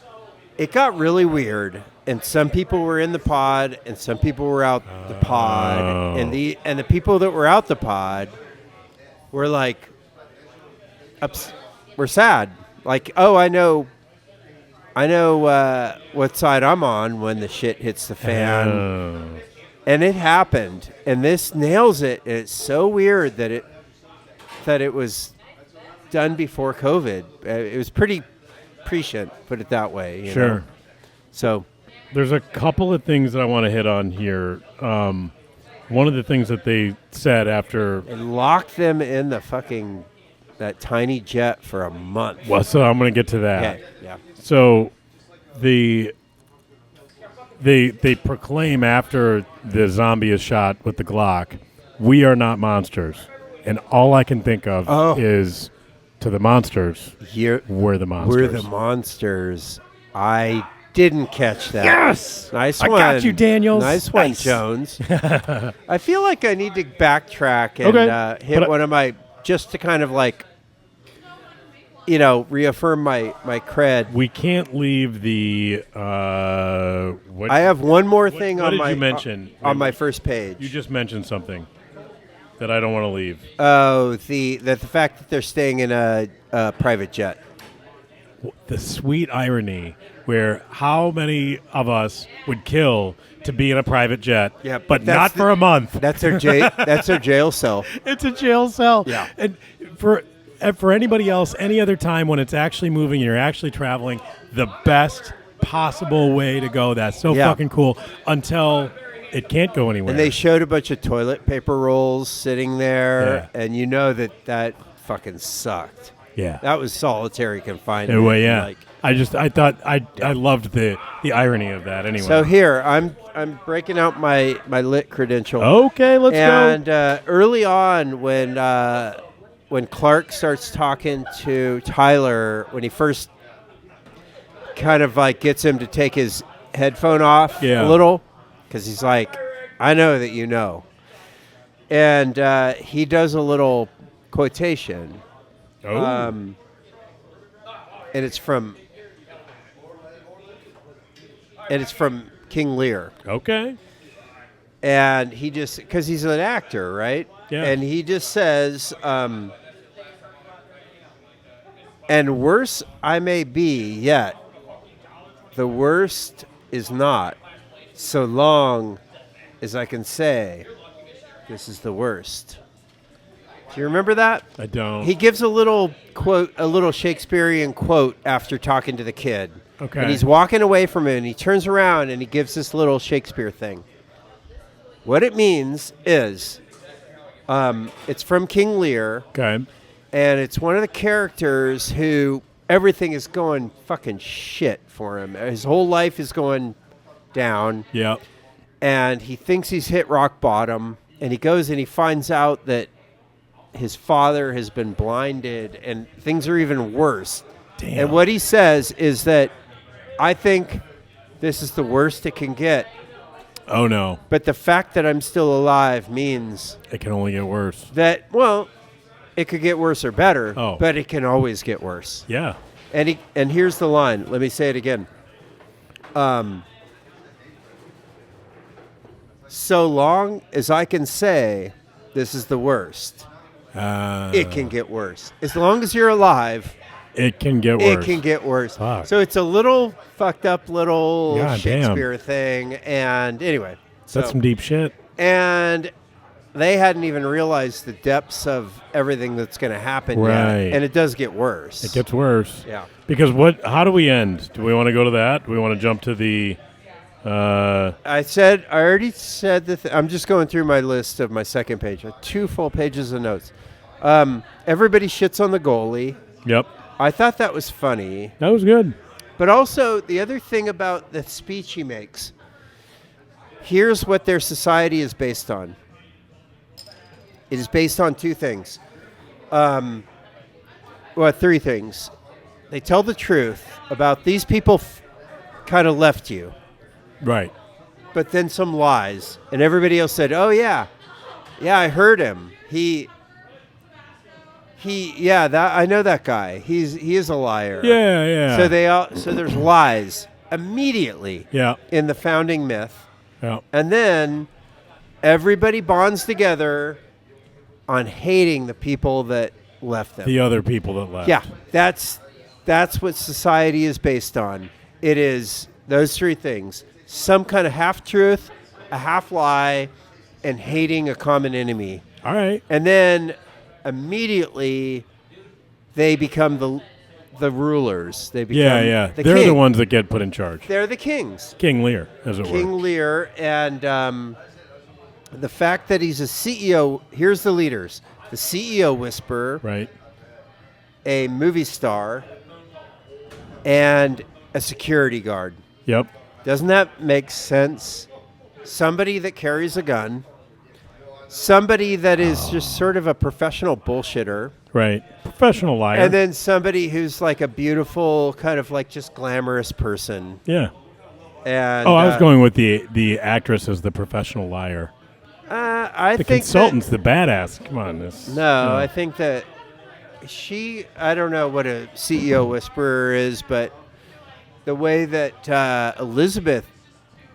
It got really weird, and some people were in the pod, and some people were out the pod, and the people that were out the pod were like, were sad. Like, oh, I know what side I'm on when the shit hits the fan. And it happened, and this nails it. And it's so weird that it was done before COVID. It was pretty prescient, put it that way. You know? So there's a couple of things that I want to hit on here. One of the things that they said after and locked them in that tiny jet for a month. Well, so I'm going to get to that. Okay. Yeah. So they proclaim after the zombie is shot with the Glock, we are not monsters. And all I can think of is to the monsters, we're the monsters. We're the monsters. I didn't catch that. Yes! Nice I one. got you, Daniels. Nice one, Jones. I feel like I need to backtrack and hit one of my, just to kind of like, reaffirm my cred. We can't leave the. I have one more thing what on did my you mention? on my first page. You just mentioned something that I don't want to leave. Oh, the fact that they're staying in a private jet. The sweet irony where how many of us would kill to be in a private jet, but not for a month. That's their jail cell. It's a jail cell. Yeah. And for anybody else, any other time when it's actually moving and you're actually traveling, the best possible way to go. That's so fucking cool until it can't go anywhere. And they showed a bunch of toilet paper rolls sitting there, and you know that fucking sucked. Yeah. That was solitary confinement. Anyway, yeah. I thought I loved the irony of that anyway. So here, I'm breaking out my lit credential. Okay, let's go. And early on when Clark starts talking to Tyler, when he first kind of like gets him to take his headphone off a little, because he's like, I know that you know. And he does a little quotation. And it's from King Lear. Okay. And he just, because he's an actor, right? Yeah. And he just says, and worse I may be, yet the worst is not, so long as I can say, this is the worst. Do you remember that? I don't. He gives a little quote, a little Shakespearean quote after talking to the kid. Okay. And he's walking away from it, and he turns around, and he gives this little Shakespeare thing. What it means is, it's from King Lear. Okay. And it's one of the characters who everything is going fucking shit for him. His whole life is going down. Yeah. And he thinks he's hit rock bottom, and he goes and he finds out that his father has been blinded, and things are even worse. Damn. And what he says is that I think this is the worst it can get. Oh, no. But the fact that I'm still alive means It can only get worse. that, well, it could get worse or better, Oh. but it can always get worse. Yeah. And here's the line. Let me say it again. So long as I can say this is the worst, it can get worse. As long as you're alive, It can get worse. it can get worse. Fuck. So it's a little fucked up little God damn. Shakespeare thing. And anyway. That's some deep shit. And they hadn't even realized the depths of everything that's going to happen Right. yet. And it does get worse. It gets worse. Yeah. Because how do we end? Do we want to go to that? Do we want to jump to the... I already said I'm just going through my list of my second page. 2 full pages of notes. Everybody shits on the goalie. Yep. I thought that was funny. That was good. But also, the other thing about the speech he makes, here's what their society is based on. It is based on 2 things. 3 things. They tell the truth about these people kind of left you, Right. but then some lies. And everybody else said, oh, yeah, I heard him. I know that guy. He is a liar. Yeah. So there's lies immediately Yeah. in the founding myth. Yeah. And then everybody bonds together on hating the people that left them. The other people that left. Yeah, that's what society is based on. It is those 3 things. Some kind of half-truth, a half-lie, and hating a common enemy. All right. And then immediately they become the rulers. They become Yeah. the They're king. the ones that get put in charge. They're the kings. King Lear, as it King were. Lear, and the fact that he's a CEO, here's the leaders. The CEO whisperer, Right. a movie star, and a security guard. Yep. Doesn't that make sense? Somebody that carries a gun, somebody that is just sort of a professional bullshitter, Right. Professional liar. and then somebody who's like a beautiful, kind of like just glamorous person. yeah. And Oh, I was going with the actress as the professional liar. I The think consultant's the badass. Come on, No, I think that I don't know what a CEO whisperer is, but the way that Elizabeth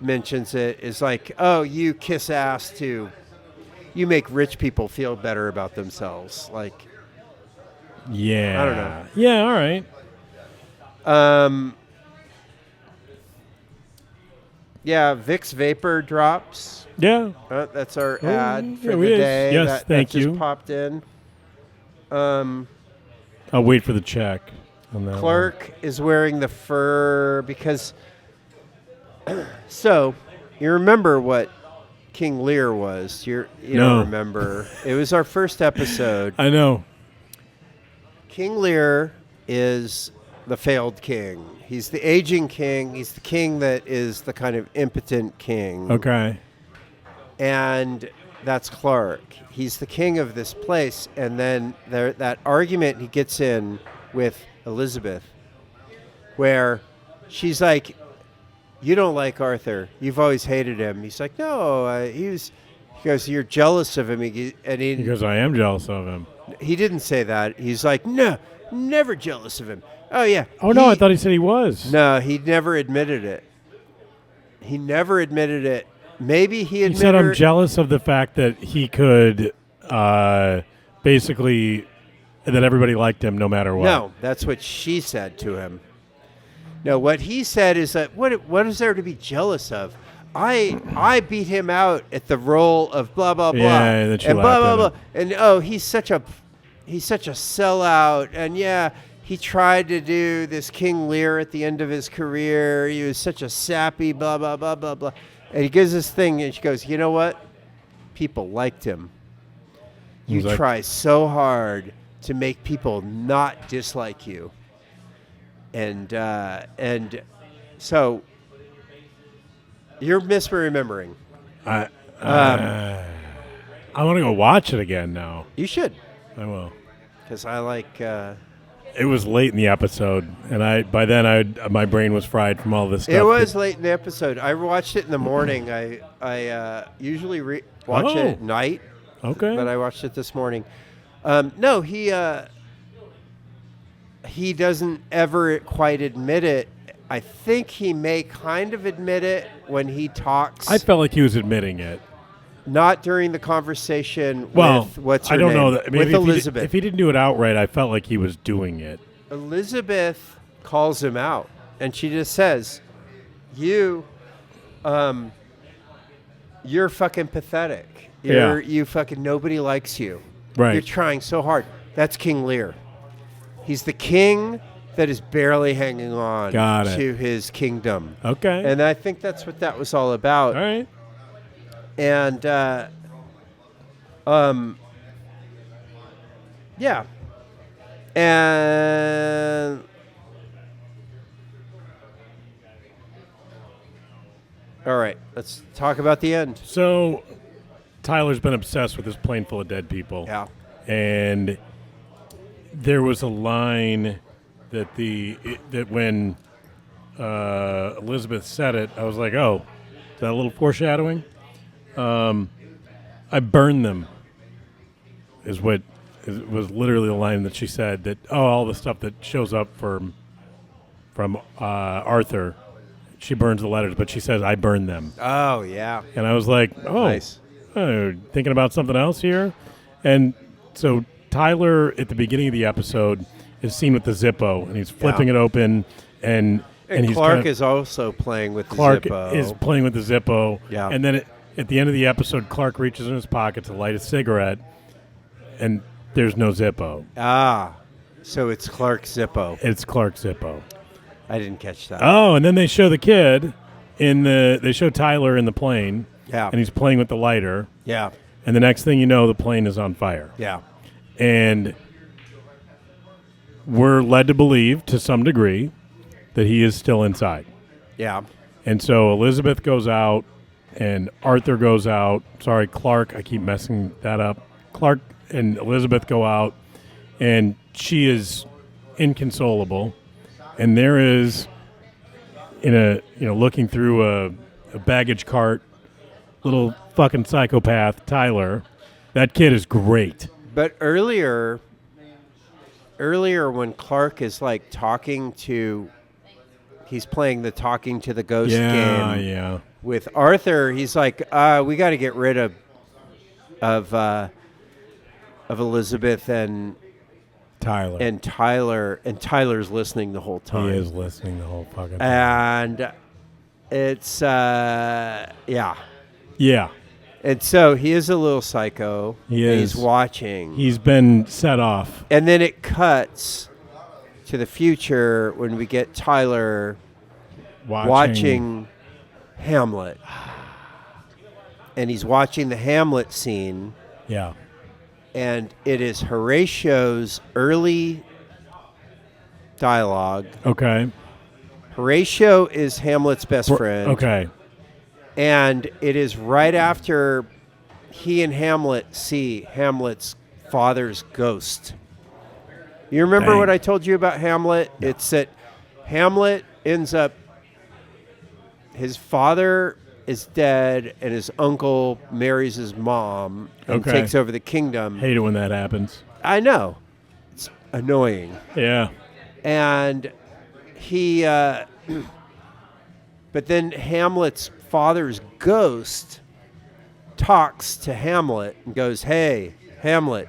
mentions it is like, oh, you kiss ass to, you make rich people feel better about themselves. Like, Yeah. I don't know. Yeah, all right. Yeah, Vicks Vapor drops. Yeah. That's our Oh, ad for yeah, the it is. day. Yes, that thank just you. popped in. I'll wait for the check on that. Clerk is wearing the fur because. So, you remember what King Lear was? You No. don't remember. It was our first episode. I know. King Lear is the failed king. He's the aging king. He's the king that is the kind of impotent king. Okay. And that's Clark. He's the king of this place. And then that argument he gets in with Elizabeth, where she's like, you don't like Arthur. You've always hated him. He's like, no, he goes, you're jealous of him. Because I am jealous of him. He didn't say that. He's like, no, never jealous of him. Oh, yeah. Oh, no, I thought he said he was. No, he never admitted it. He never admitted it. Maybe he He admitted said I'm jealous of the fact that he could basically, that everybody liked him no matter what. No, that's what she said to him. No, what he said is that what is there to be jealous of? I beat him out at the role of blah blah blah, Yeah, that you and blah blah laughed blah, and oh, he's such a sellout, and yeah, he tried to do this King Lear at the end of his career. He was such a sappy blah blah blah blah blah, and he gives this thing, and she goes, you know what? People liked him. You He's like- try so hard to make people not dislike you. And so you're misremembering. I want to go watch it again now. You should, I will. because I like. It was late in the episode, and by then my brain was fried from all this stuff. It was late in the episode. I watched it in the morning. I usually watch it at night, Okay. but I watched it this morning. No, he doesn't ever quite admit it. I think he may kind of admit it when he talks. I felt like he was admitting it. Not during the conversation Well, with what's her I don't name? know that. Maybe With if Elizabeth. if he didn't do it outright, I felt like he was doing it. Elizabeth calls him out, and she just says, "You you're fucking pathetic. Yeah. You fucking, nobody likes you. Right. You're trying so hard. That's King Lear. He's the king that is barely hanging on Got it. to his kingdom. Okay. And I think that's what that was all about. All right. And, yeah. And all right, let's talk about the end. So Tyler's been obsessed with this plane full of dead people. Yeah. And there was a line that that when Elizabeth said it, I was like, oh, is that a little foreshadowing? I burned them was literally the line that she said, that, oh, all the stuff that shows up from Arthur, she burns the letters, but she says, I burned them. Oh, yeah. And I was like, oh, Nice. Thinking about something else here? And so Tyler, at the beginning of the episode, is seen with the Zippo, and he's flipping it open, and he's Clark is also playing with the Zippo. is playing with the Zippo. Yeah. And then at the end of the episode, Clark reaches in his pocket to light a cigarette, and there's no Zippo. Ah, so it's Clark's Zippo. It's Clark's Zippo. I didn't catch that. Oh, and then they show the kid they show Tyler in the plane. Yeah. And he's playing with the lighter. Yeah. And the next thing you know, the plane is on fire. Yeah. And we're led to believe, to some degree, that he is still inside. Yeah. And so Elizabeth goes out, and Arthur goes out. Sorry, Clark. I keep messing that up. Clark and Elizabeth go out, and she is inconsolable. And there is, looking through a baggage cart, little fucking psychopath, Tyler. That kid is great. But earlier when Clark is like he's playing the talking to the ghost game. Yeah. With Arthur, he's like, we got to get rid of Elizabeth and Tyler. and Tyler's listening the whole time. He is listening the whole fucking time. And it's yeah. Yeah. And so he is a little psycho. He and is. He's watching. He's been set off. And then it cuts to the future when we get Tyler watching Hamlet. And he's watching the Hamlet scene. Yeah. And it is Horatio's early dialogue. Okay. Horatio is Hamlet's best friend. Okay. And it is right after he and Hamlet see Hamlet's father's ghost. You remember Dang. what I told you about Hamlet? No. It's that Hamlet ends up, his father is dead and his uncle marries his mom and Okay. takes over the kingdom. Hate it when that happens. I know. It's annoying. Yeah. And he, but then Hamlet's father's ghost talks to Hamlet and goes, hey, Hamlet,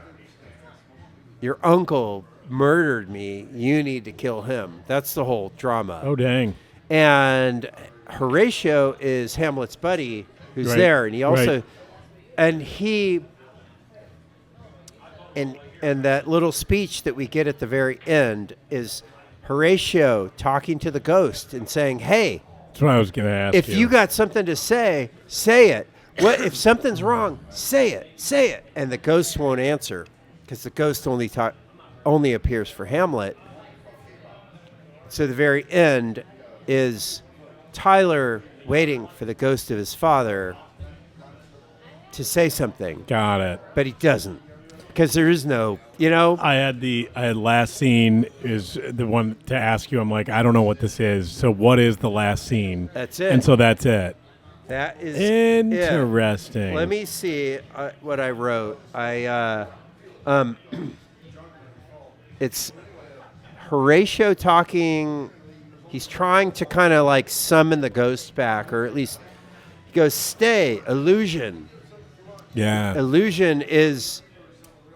your uncle murdered me. You need to kill him. That's the whole drama. Oh, dang. And Horatio is Hamlet's buddy who's Right. there. And he also, Right. and he, and that little speech that we get at the very end is Horatio talking to the ghost and saying, hey, That's what I was going to ask if you got something to say, say it. What if something's wrong? Say it. Say it. And the ghost won't answer because the ghost only appears for Hamlet. So the very end is Tyler waiting for the ghost of his father to say something, Got it. but he doesn't because there is no, I had last scene is the one to ask you. I'm like, I don't know what this is. So what is the last scene? That's it. And so that's it. That is Interesting. Let me see what I wrote. It's Horatio talking. He's trying to kind of like summon the ghost back, or at least he goes, stay, illusion. Yeah. Illusion is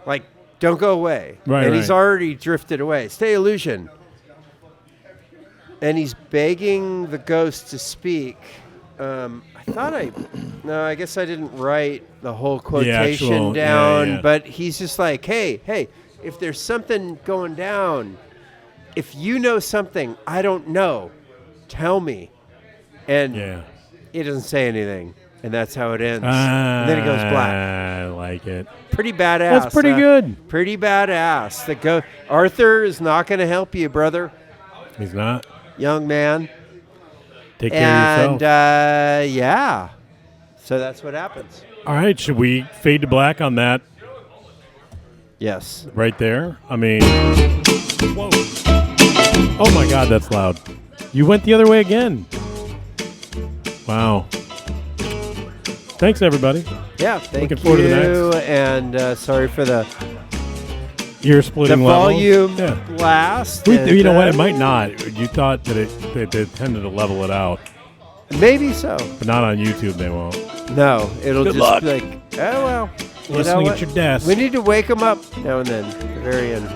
like, don't go away. Right, and he's right. already drifted away. Stay, illusion. And he's begging the ghost to speak. No, I guess I didn't write the whole quotation actual- down, yeah. but he's just like, hey, if there's something going down, if you know something I don't know, tell me. And Yeah. he doesn't say anything, and that's how it ends. And then it goes black. I like it. Pretty badass. That's pretty good. Pretty badass. Arthur is not going to help you, brother, He's not. young man. Take care of And yourself. yeah, so that's what happens. All right, should we fade to black on that Yes. right there? I mean, whoa. Oh my God, that's loud. You went the other way again. Wow. Thanks, everybody. Yeah, thank Looking forward to the you. next. And sorry for the Ear-splitting level. volume Yeah. blast. You know what? It and, might not. You thought that they tended to level it out, maybe so. but not on YouTube. They won't. No, it'll Good just luck. be like, oh well. You know Listening what? at your desk. We need to wake them up now and then. At the very end.